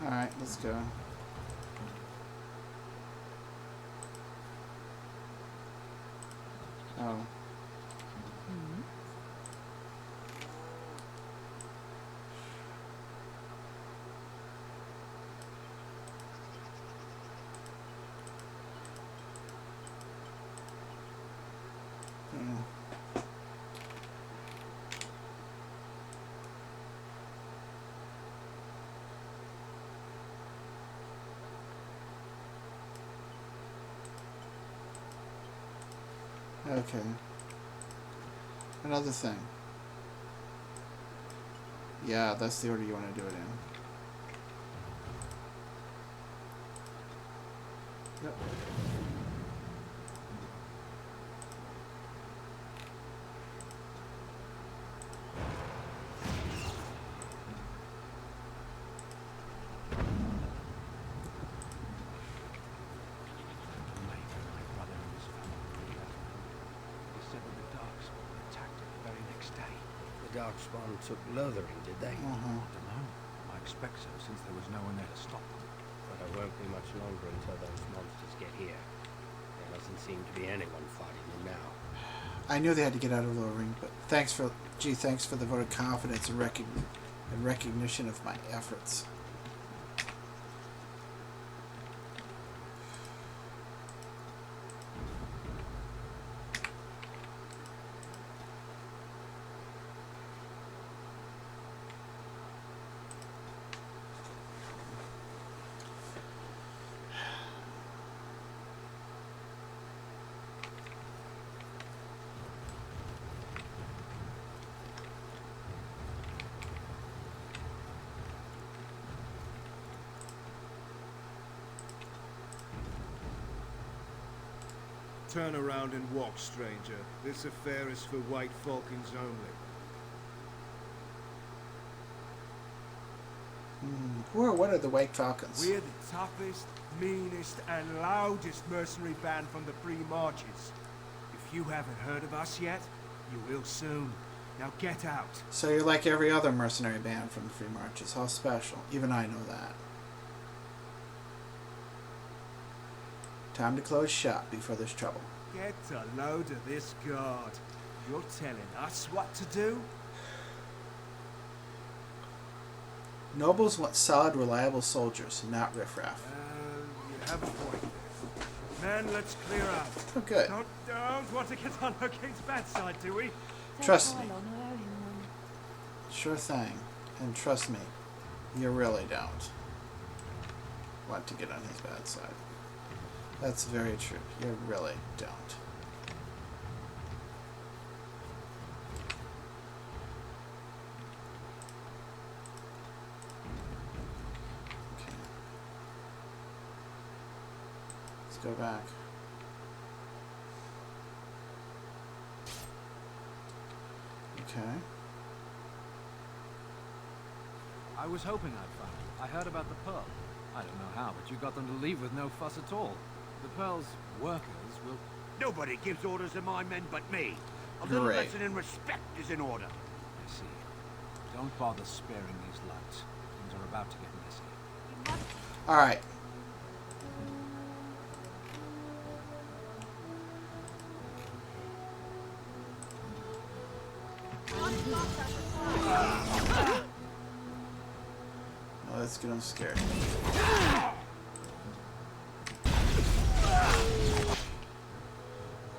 Alright, let's go. Oh. Okay. Another thing. Yeah, that's the order you want to do it in. Yep. Darkspawn took Lothering, did they? I don't know. I expect so, since there was no one there to stop them. But it won't be much longer until those monsters get here. There doesn't seem to be anyone fighting them now. I knew they had to get out of Lowering, but thanks for the vote of confidence and recognition of my efforts. Turn around and walk, stranger. This affair is for White Falcons only. What are the White Falcons? We're the toughest, meanest, and loudest mercenary band from the Free Marches. If you haven't heard of us yet, you will soon. Now get out. So you're like every other mercenary band from the Free Marches. How special. Even I know that. Time to close shop before there's trouble. Get a load of this guard. You're telling us what to do? Nobles want solid, reliable soldiers, not riffraff. You have a point there. Men, let's clear out. Oh, good. Don't want to get on our king's bad side, do we? Trust me. Sure thing. And trust me, you really don't want to get on his bad side. That's very true. You really don't. Okay. Let's go back. Okay. I was hoping I'd find you. I heard about the pearl. I don't know how, but you got them to leave with no fuss at all. The Pearl's workers will... Nobody gives orders to my men but me. A little Great. lesson in respect is in order. I see. Don't bother sparing these lights. Things are about to get messy. Alright. Well, let's get them scared.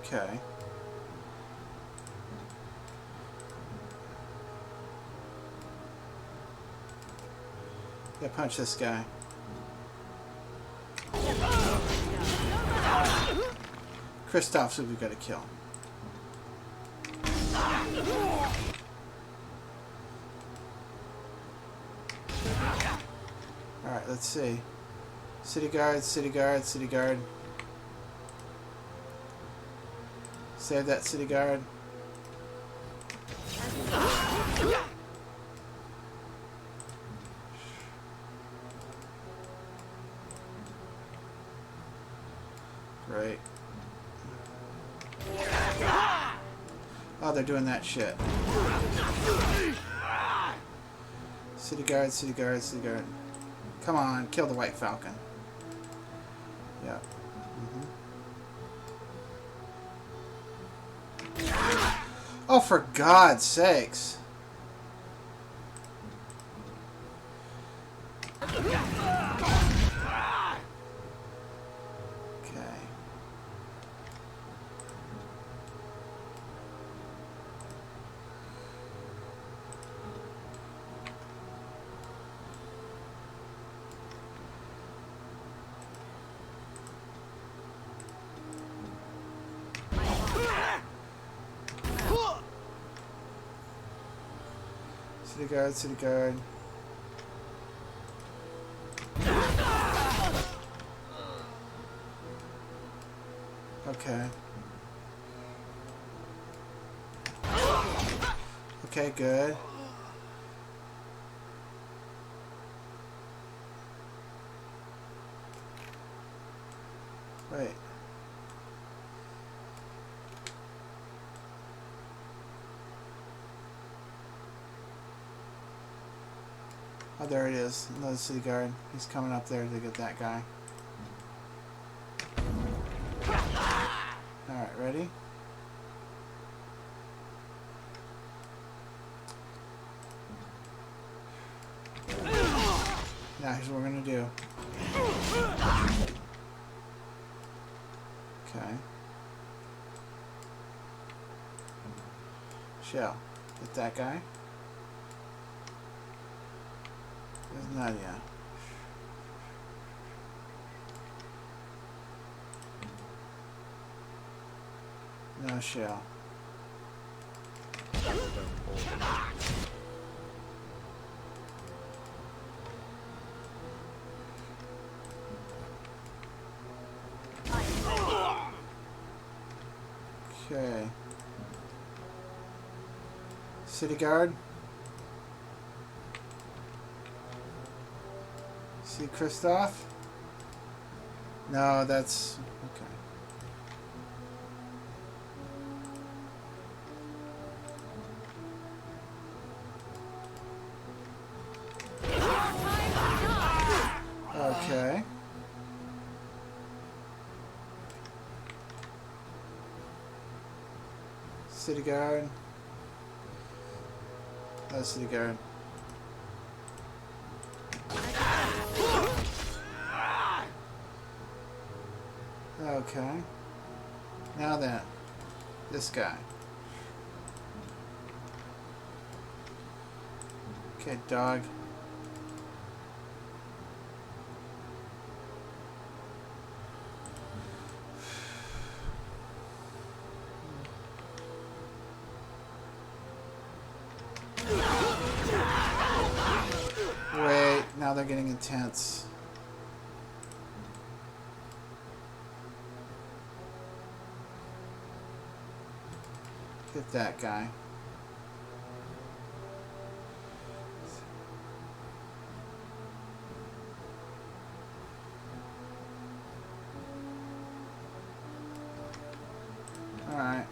Okay. Yeah, punch this guy. Kristoff's who we gotta kill. Alright, let's see. City guard, city guard, city guard. Save that city guard. Great. Oh, they're doing that shit. City guard, city guard, city guard. Come on, kill the White Falcon. Yeah. Oh, for God's sakes. Okay. City guard, city guard. Okay. Okay, good. Wait. Oh, there it is. Another city guard. He's coming up there to get that guy. Alright, ready? Now here's what we're gonna do. Okay. Shell. Get that guy. There's Natia. No shell. Okay. City guard. See Christoph? No, that's okay. Okay. City guard. That's city guard. Okay. Now then, this guy. Okay, dog. Wait, now they're getting intense. Hit that guy. All right.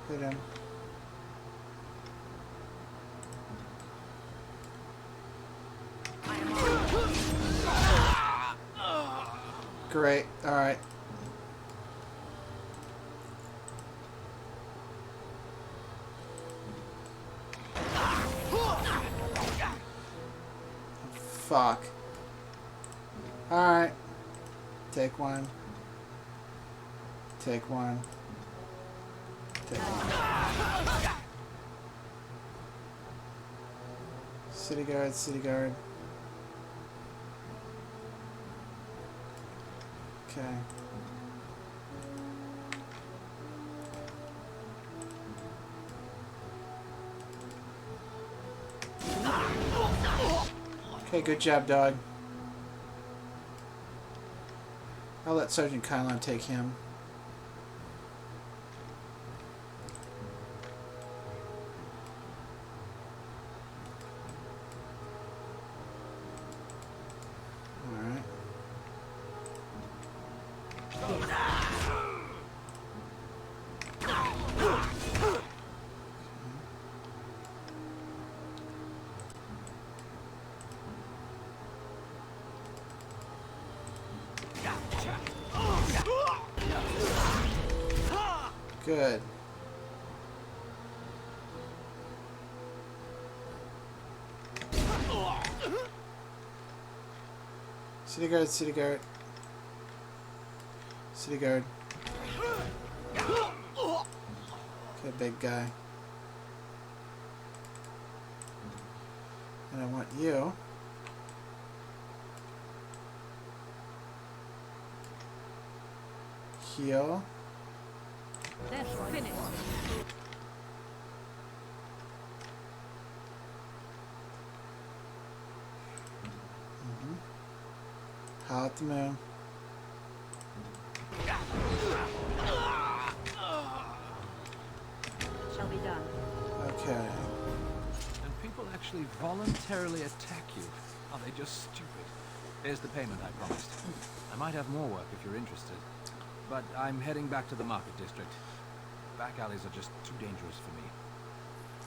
Hit him. Great. All right. Fuck. All right. Take one. Take one. Take one. City guard, city guard. Okay. Okay, good job, dog. I'll let Sergeant Kylon take him. Alright. Good. City guard, city guard. City guard. Okay, big guy. And I want you. Heal. That's finished. Howl at the moon. Shall be done. Okay. And people actually voluntarily attack you. Are they just stupid? Here's the payment I promised. I might have more work if you're interested. But I'm heading back to the market district. Back alleys are just too dangerous for me.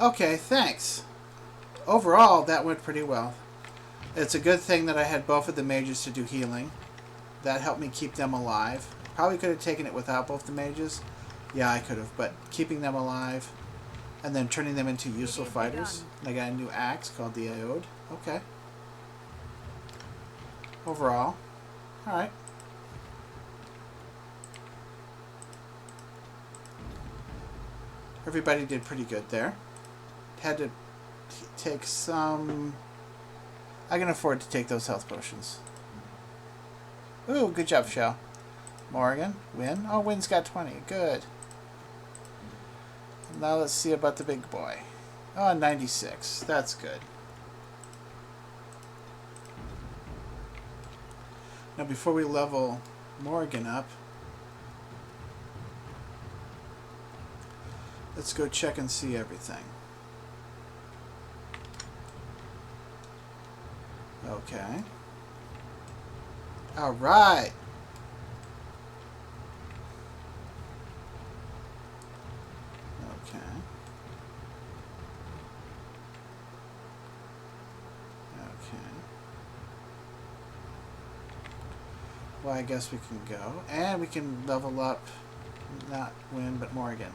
Okay, thanks. Overall, that went pretty well. It's a good thing that I had both of the mages to do healing. That helped me keep them alive. Probably could have taken it without both the mages. Yeah, I could have, but keeping them alive and then turning them into useful fighters. And I got a new axe called the Iode. Okay. Overall, alright. Everybody did pretty good there. Had to take some... I can afford to take those health potions. Ooh, good job, Shell. Morgan, Wynne. Oh, Wynne's got 20. Good. Now let's see about the big boy. Oh, 96. That's good. Now, before we level Morgan up, let's go check and see everything. Okay. All right. Okay. Okay. Well, I guess we can go. And we can level up, not Wynne, but Morgan.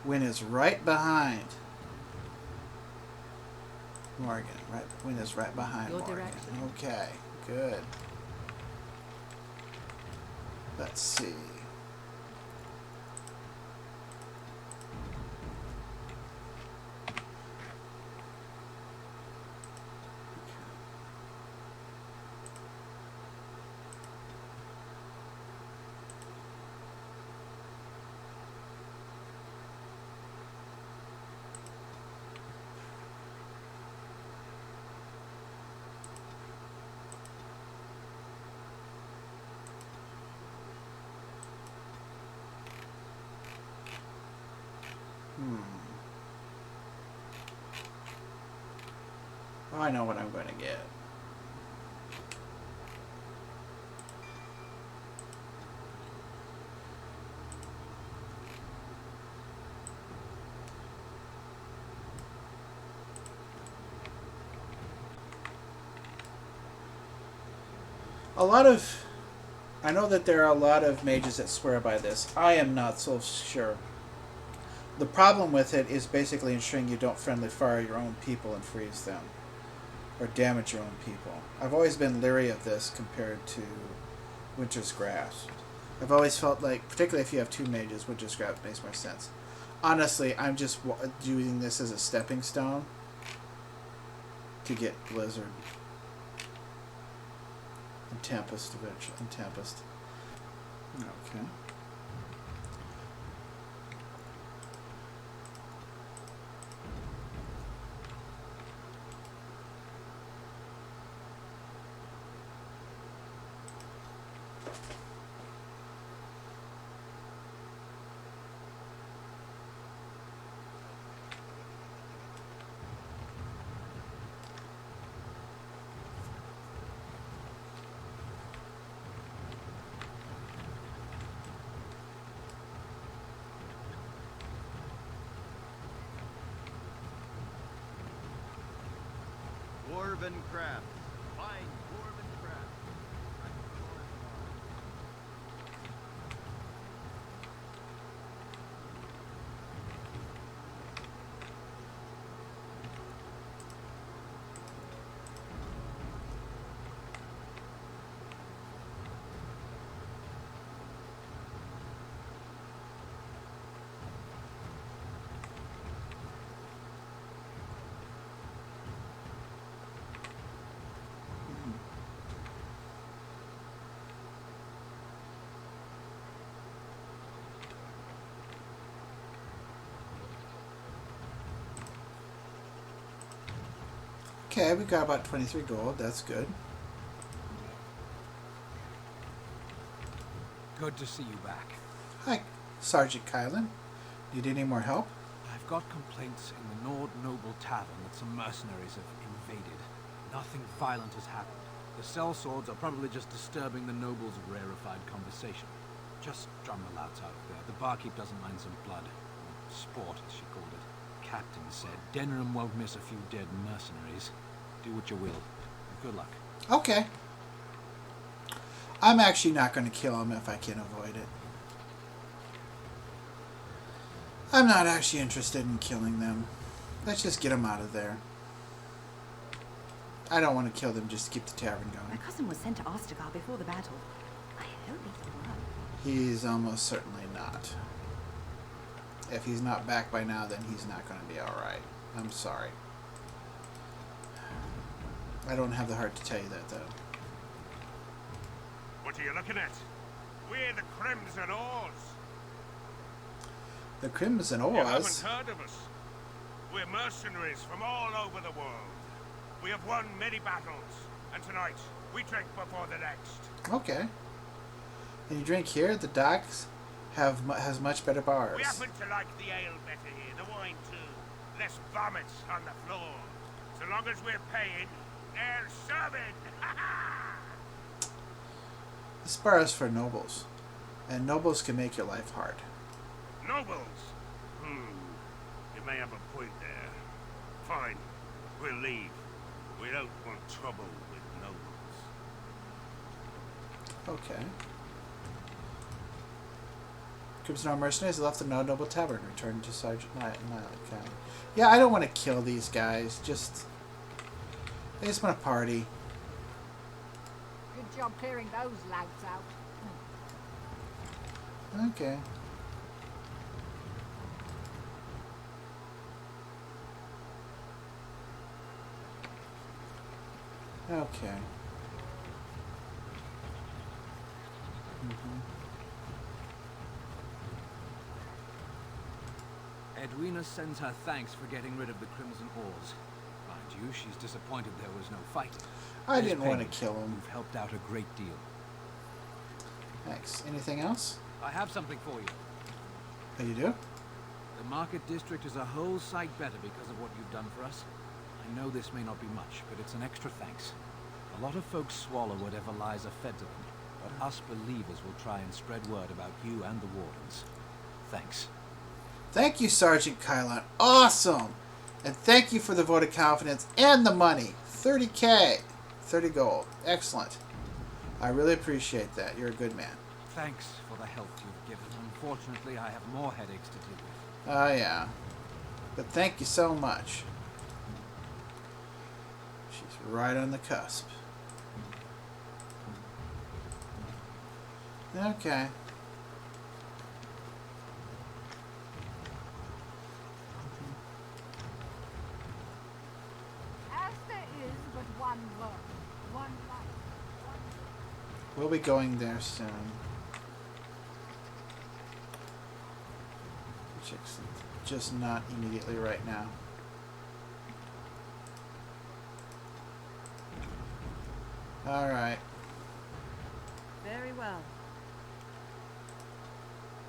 Wynne is right behind Morgan. Right, Wynne is right behind Your Morgan. direction. Okay, good. Let's see. Oh, I know what I'm going to get. I know that there are a lot of mages that swear by this. I am not so sure. The problem with it is basically ensuring you don't friendly fire your own people and freeze them. Or damage your own people. I've always been leery of this compared to Winter's Grasp. I've always felt like, particularly if you have two mages, Winter's Grasp makes more sense. Honestly, I'm just doing this as a stepping stone to get Blizzard. And Tempest eventually. And Tempest. Okay. dwarven craft. Fine dwarven craft. Okay, we got about 23 gold. That's good. Good to see you back. Hi, Sergeant Kylan. Need any more help? I've got complaints in the Nord Noble Tavern that some mercenaries have invaded. Nothing violent has happened. The sellswords are probably just disturbing the nobles' rarefied conversation. Just drum the louds out there. The barkeep doesn't mind some blood. Sport, as she called it. Captain said Denham won't miss a few dead mercenaries. Do what you will. Good luck. Okay. I'm actually not going to kill him if I can avoid it. I'm not actually interested in killing them. Let's just get them out of there. I don't want to kill them just to keep the tavern My going. cousin was sent to Ostergar before the battle. I hope he's alright. He's almost certainly not. If he's not back by now, then he's not going to be alright. I'm sorry. I don't have the heart to tell you that, though. What are you looking at? We're the Crimson Oars. The Crimson You haven't Oars? heard of us. We're mercenaries from all over the world. We have won many battles, and tonight we drink before the next. Okay. And you drink here? The docks has much better bars. We happen to like the ale better here, the wine too. Less vomits on the floor. So long as we're paying, they're serving. This bar is for nobles. And nobles can make your life hard. Nobles? You may have a point there. Fine, we'll leave. We don't want trouble with nobles. Okay. Crimson Arm Mercenaries left the No Noble Tavern. Returned to Sergeant Niall County. Yeah, I don't want to kill these guys. I just want to party. Good job clearing those lads out. Okay. Okay. Edwina sends her thanks for getting rid of the Crimson Oars. Mind you, she's disappointed there was no fighting. I As didn't want to payment, kill him. You've helped out a great deal. Thanks. Anything else? I have something for you. Oh, you do? The market district is a whole sight better because of what you've done for us. I know this may not be much, but it's an extra thanks. A lot of folks swallow whatever lies are fed to them, but us believers will try and spread word about you and the Wardens. Thanks. Thank you, Sergeant Kylan. Awesome! And thank you for the vote of confidence and the money. 30K. 30 gold. Excellent. I really appreciate that. You're a good man. Thanks for the help you've given. Unfortunately, I have more headaches to deal with. Oh, yeah. But thank you so much. She's right on the cusp. Okay. As there is but one world, one life, one... We'll be going there soon. Which is just not immediately right now. Alright. Very well.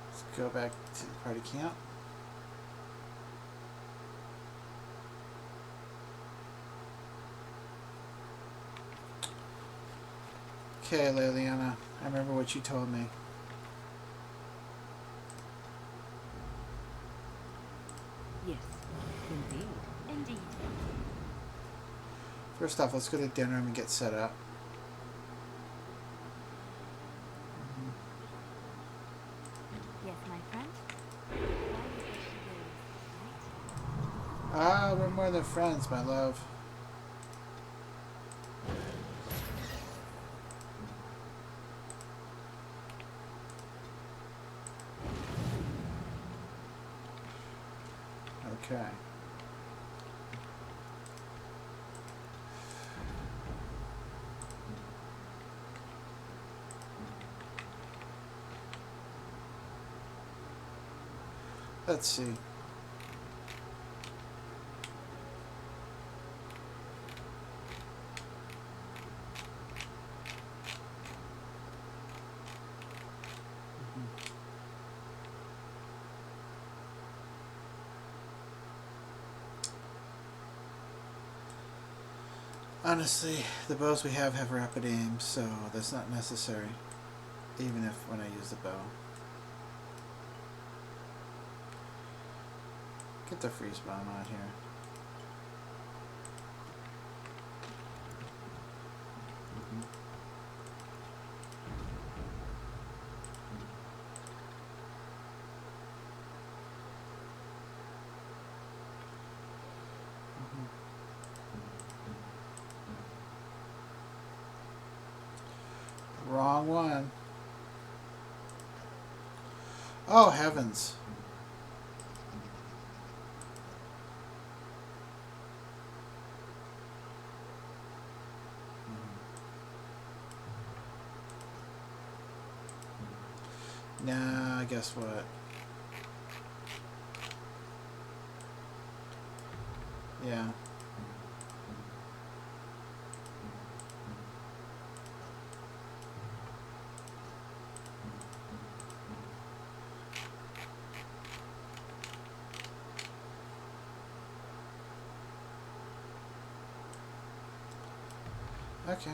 Let's go back to the party camp. Okay, Leliana, I remember what you told me. Yes, indeed. Indeed. First off, let's go to dinner and get set up. Yes, my friend. Ah, we're more than friends, my love. Okay. Let's see. Honestly, the bows we have rapid aim, so that's not necessary, even if when I use the bow. Get the freeze bomb on here. Wrong one. Oh, heavens. Nah, guess what? Yeah. Okay.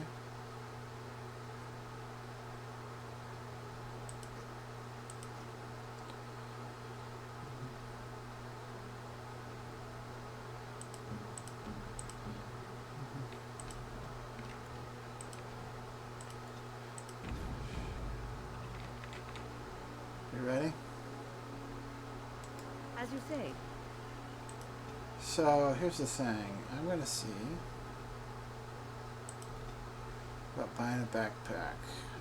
You ready? As you say. So here's the thing. I'm gonna see about buying a backpack.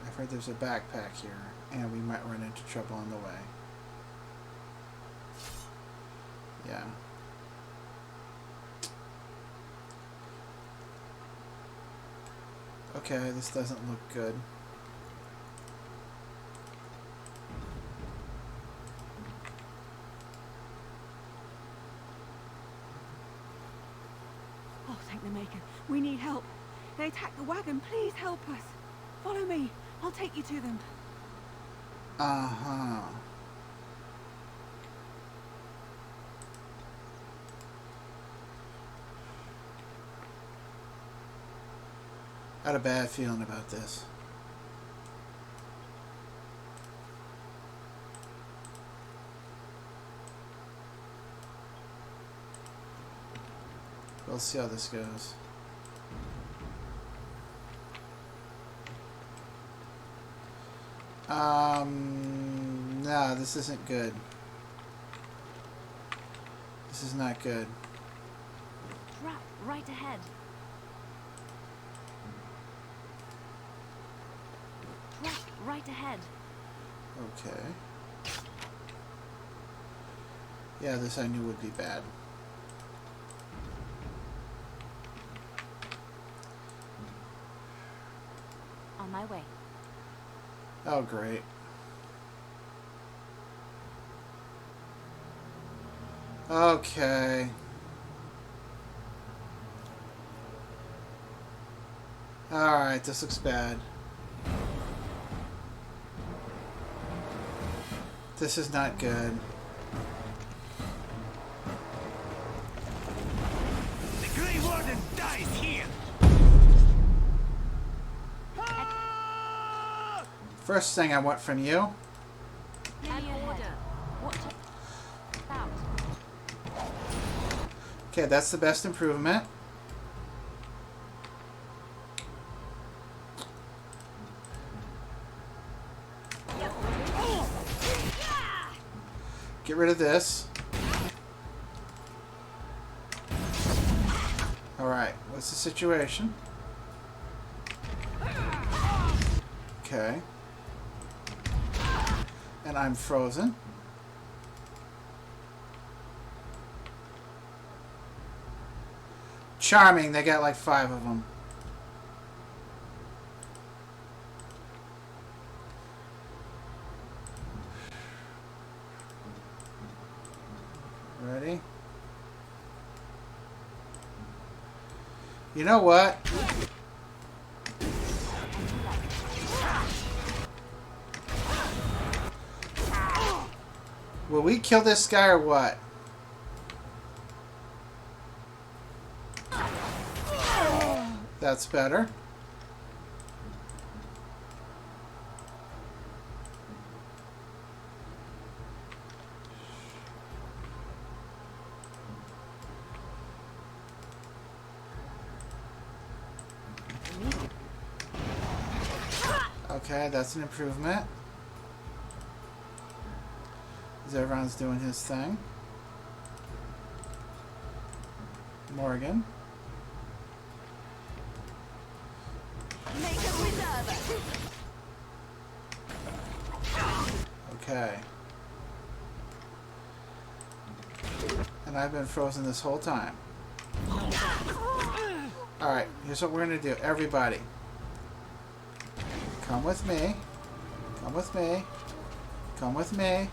I've heard there's a backpack here, and we might run into trouble on the way. Yeah. Okay, this doesn't look good. Oh, thank the Maker. We need help. They attacked the wagon. Please help us. Follow me. I'll take you to them. Uh-huh. I had a bad feeling about this. We'll see how this goes. No, this isn't good. This is not good. Trap right ahead. Trap right ahead. Okay. Yeah, this I knew would be bad. On my way. Oh, great. Okay. Alright, this looks bad. This is not good. The Grey Warden dies here! First thing I want from you. An order. Watch out. Okay, that's the best improvement. get rid of this. Alright, what's the situation? Okay. And I'm frozen. Charming, they got like 5 of them. Ready? You know what? Will we kill this guy or what? That's better. Okay, that's an improvement. Zevran's doing his thing. Morgan. Okay. And I've been frozen this whole time. Alright, here's what we're going to do. Everybody. Come with me. Come with me. Come with me.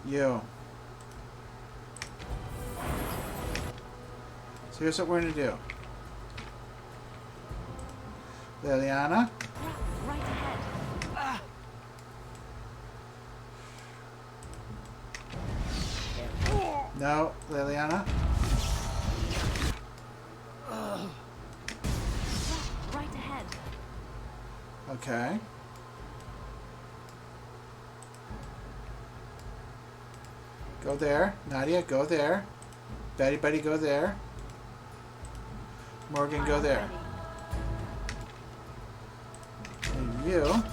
You. So here's what we're going to do. Leliana. Right ahead. No, Leliana. Right ahead. Okay. Go there. Natia, go there. Betty, Betty, go there. Morgan, go there. And you.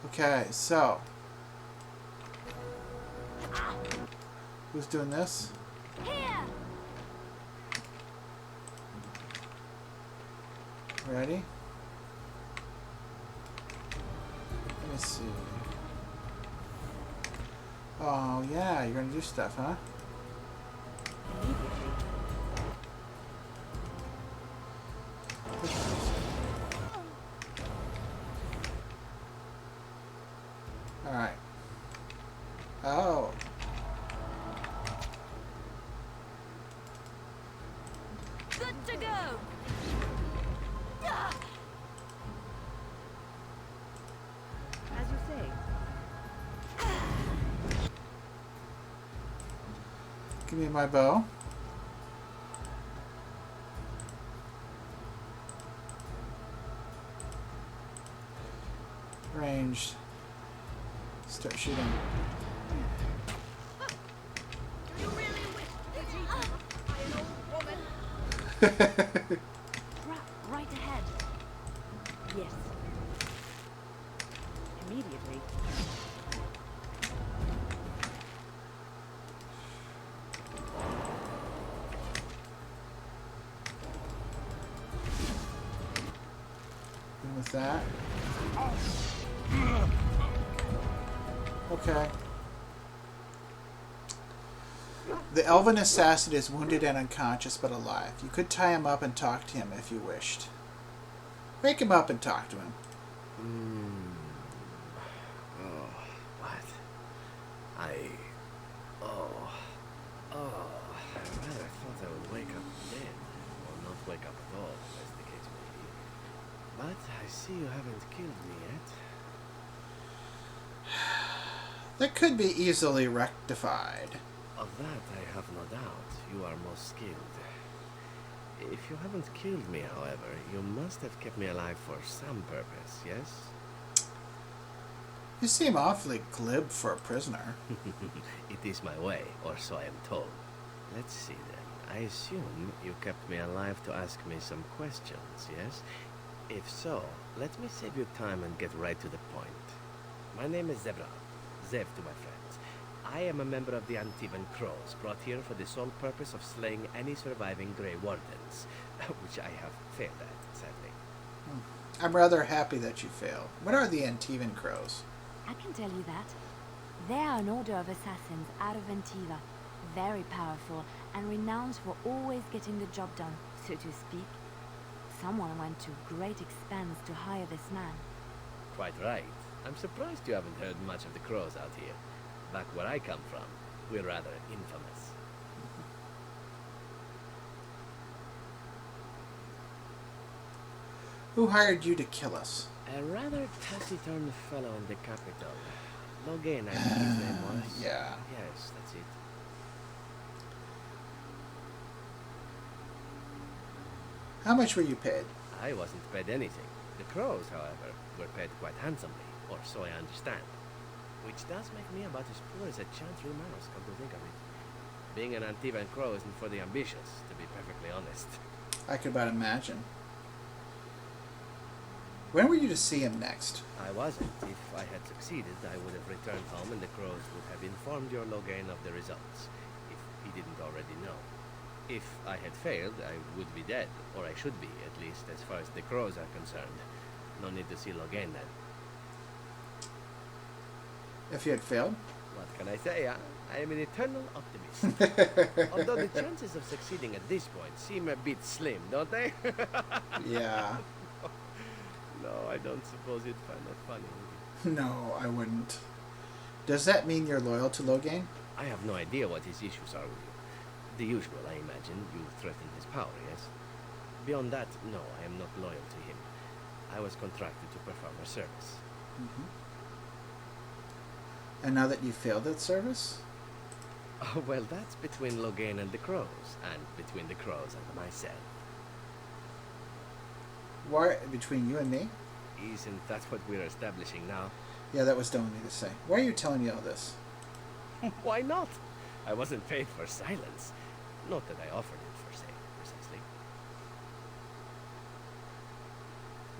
Okay, so. Who's doing this? Ready? Let me see. Oh, yeah, you're gonna do stuff, huh? Alright. Oh. Good to go. As you say. Give me my bow. Ranged. Start shooting. You really wish an old woman. Right ahead. Yes. Immediately. And with that. Okay. The elven assassin is wounded and unconscious but alive. You could tie him up and talk to him if you wished. Wake him up and talk to him. Oh, what? I rather thought I would wake up then, or not wake up at all, as the case may be. But I see you haven't killed me yet. That could be easily rectified. Of that I have no doubt. You are most skilled. If you haven't killed me, however, you must have kept me alive for some purpose, yes? You seem awfully glib for a prisoner. It is my way, or so I am told. Let's see then. I assume you kept me alive to ask me some questions, yes? If so, let me save you time and get right to the point. My name is Zevran. Zev to my friends. I am a member of the Antivan Crows, brought here for the sole purpose of slaying any surviving Grey Wardens, which I have failed at, sadly. I'm rather happy that you failed. What are the Antivan Crows? I can tell you that. They are an order of assassins out of Antiva. Very powerful and renowned for always getting the job done, so to speak. Someone went to great expense to hire this man. Quite right. I'm surprised you haven't heard much of the Crows out here. Back where I come from, we're rather infamous. Who hired you to kill us? A rather taciturn fellow in the capital. Logan, I think his name was. Yeah. Yes, that's it. How much were you paid? I wasn't paid anything. The Crows, however, were paid quite handsomely, or so I understand. Which does make me about as poor as a chantry mouse, come to think of it. Being an Antivan Crow isn't for the ambitious, to be perfectly honest. I could but imagine. When were you to see him next? I wasn't. If I had succeeded, I would have returned home and the Crows would have informed your Logain of the results, if he didn't already know. If I had failed, I would be dead, or I should be, at least as far as the Crows are concerned. No need to see Logain then. If you had failed? What can I say, huh? I am an eternal optimist. Although the chances of succeeding at this point seem a bit slim, don't they? Yeah. No, I don't suppose you'd find that funny, would you? No, I wouldn't. Does that mean you're loyal to Logain? I have no idea what his issues are with you. The usual, I imagine. You threaten his power, yes? Beyond that, no, I am not loyal to him. I was contracted to perform a service. Mm-hmm. And now that you've failed that service? Oh, well, that's between Logain and the Crows, and between the Crows and myself. Why, between you and me? Isn't that what we're establishing now? Yeah, that was dumb of me to say. Why are you telling me all this? Why not? I wasn't paid for silence. Not that I offered it, for say, precisely.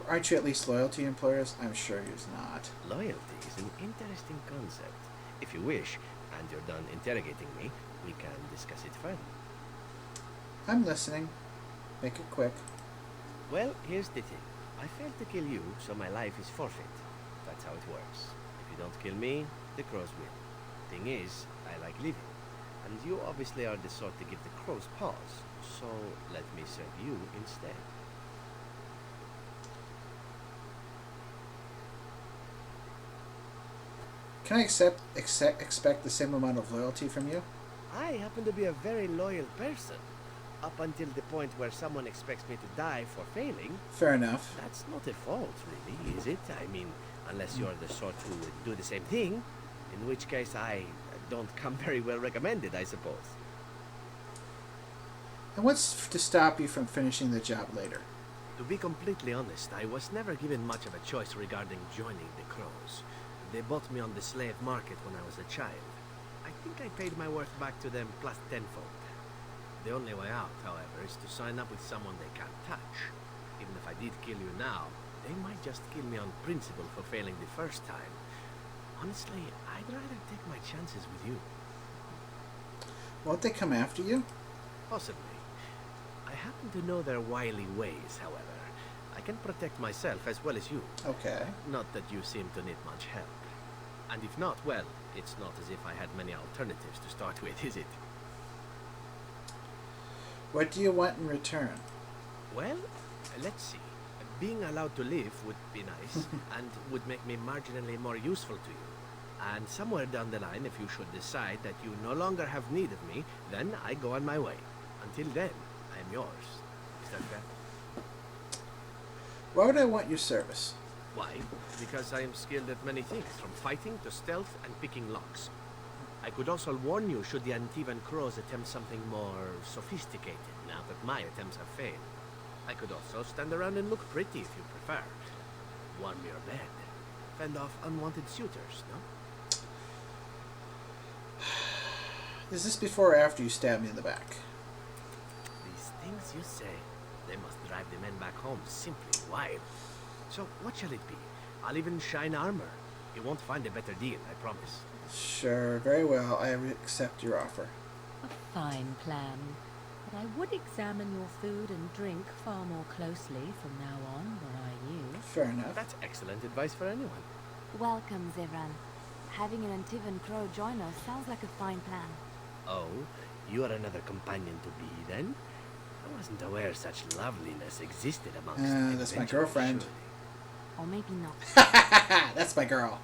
Aren't you at least loyal to your employers? I'm sure you're not. Loyalty is an interesting concept. If you wish, and you're done interrogating me, we can discuss it further. I'm listening. Make it quick. Well, here's the thing. I failed to kill you, so my life is forfeit. That's how it works. If you don't kill me, the Crows will. Thing is, I like living. And you obviously are the sort to give the Crows pause. So, let me serve you instead. Can I expect the same amount of loyalty from you? I happen to be a very loyal person. Up until the point where someone expects me to die for failing. Fair enough. That's not a fault, really, is it? I mean, unless you're the sort who would do the same thing, in which case I don't come very well recommended, I suppose. And what's to stop you from finishing the job later? To be completely honest, I was never given much of a choice regarding joining the Crows. They bought me on the slave market when I was a child. I think I paid my worth back to them plus tenfold. The only way out, however, is to sign up with someone they can't touch. Even if I did kill you now, they might just kill me on principle for failing the first time. Honestly, I'd rather take my chances with you. Won't they come after you? Possibly. I happen to know their wily ways, however. I can protect myself as well as you. Okay. Not that you seem to need much help. And if not, well, it's not as if I had many alternatives to start with, is it? What do you want in return? Well, let's see. Being allowed to live would be nice, and would make me marginally more useful to you. And somewhere down the line, if you should decide that you no longer have need of me, then I go on my way. Until then, I am yours. Is that fair? Why would I want your service? Why? Because I am skilled at many things, from fighting to stealth and picking locks. I could also warn you should the Antivan Crows attempt something more sophisticated, now that my attempts have failed. I could also stand around and look pretty if you prefer. Warm your bed. fend off unwanted suitors, no? Is this before or after you stabbed me in the back? These things you say, they must drive the men back home simply wild. So, what shall it be? I'll even shine armor. You won't find a better deal, I promise. Sure, very well. I accept your offer. A fine plan. But I would examine your food and drink far more closely from now on, were I you. Fair enough. That's excellent advice for anyone. Welcome, Zevran. Having an Antivan crow join us sounds like a fine plan. Oh, you are another companion to be, then? I wasn't aware such loveliness existed amongst that's my girlfriend. Or maybe not. That's my girl.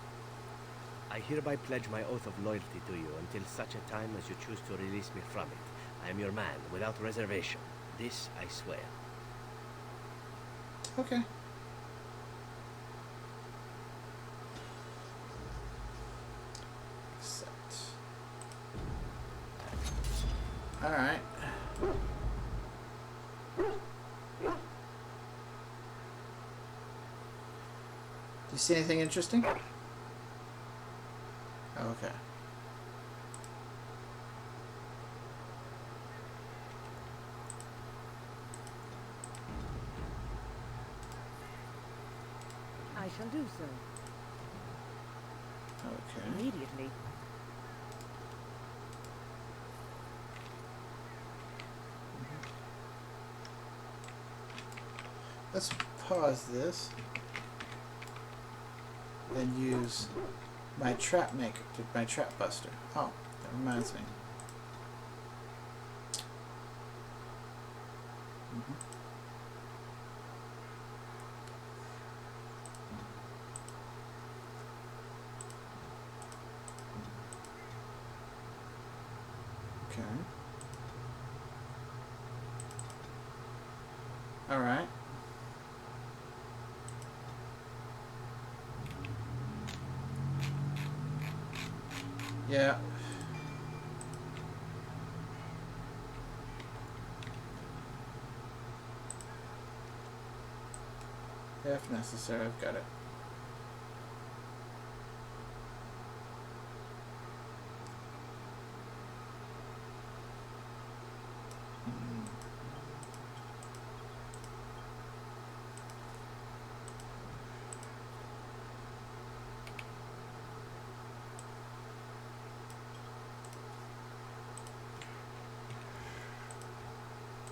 I hereby pledge my oath of loyalty to you until such a time as you choose to release me from it. I am your man, without reservation. This I swear. Okay. Accept. Alright. Do you see anything interesting? Okay. I shall do so. Okay. Immediately. Let's pause this and use my trap maker, my trap buster. Oh, that reminds me. Okay. All right. Yeah. If necessary, I've got it.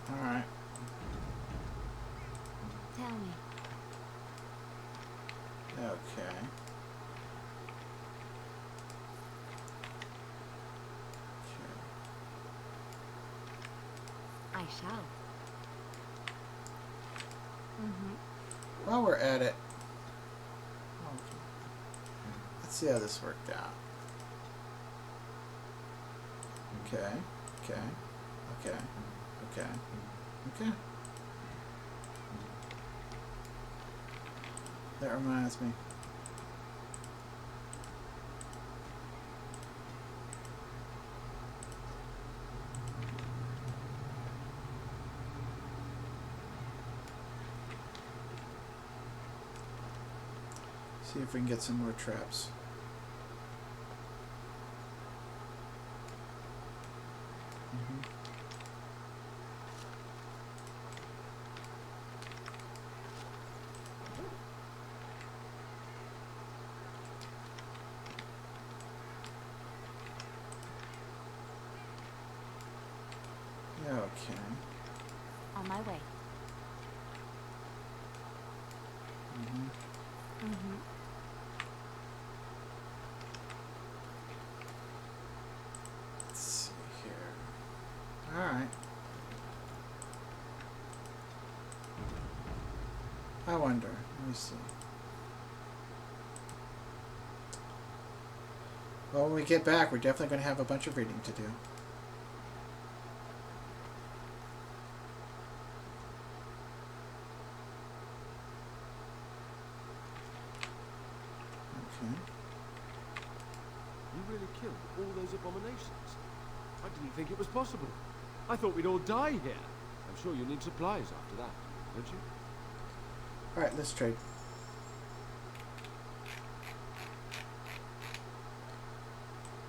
Alright. Tell me. Okay. I shall. While we're at it, let's see how this worked out. Okay, okay, okay, okay, okay. That reminds me. See if we can get some more traps. Okay. On my way. Let's see here. Alright. I wonder. Let me see. Well, when we get back, we're definitely going to have a bunch of reading to do. You really killed all those abominations? I didn't think it was possible. I thought we'd all die here. I'm sure you need supplies after that, don't you? Alright, let's trade.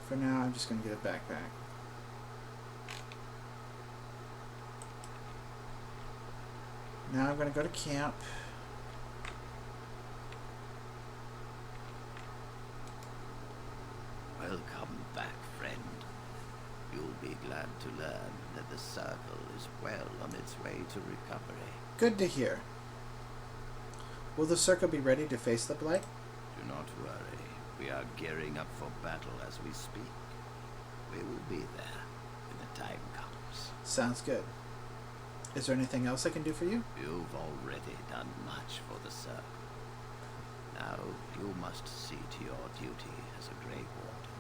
For now, I'm just going to get a backpack. Now I'm going to go to camp. Welcome back, friend. You'll be glad to learn that the circle is well on its way to recovery. Good to hear. Will the circle be ready to face the Blight? Do not worry. We are gearing up for battle as we speak. We will be there when the time comes. Sounds good. Is there anything else I can do for you? You've already done much for the circle. Now you must see to your duty as a Grey Warden.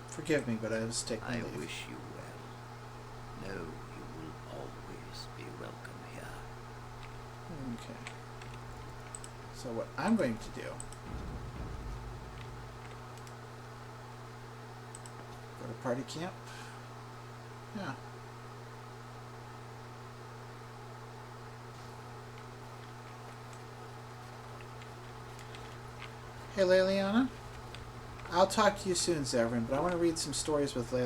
Forgive me, but I must take my leave. I wish you well. Know you will always be welcome here. Okay. So what I'm going to do... Go to party camp? Yeah. Hey, Leliana. I'll talk to you soon, Zevran, but I want to read some stories with Leliana.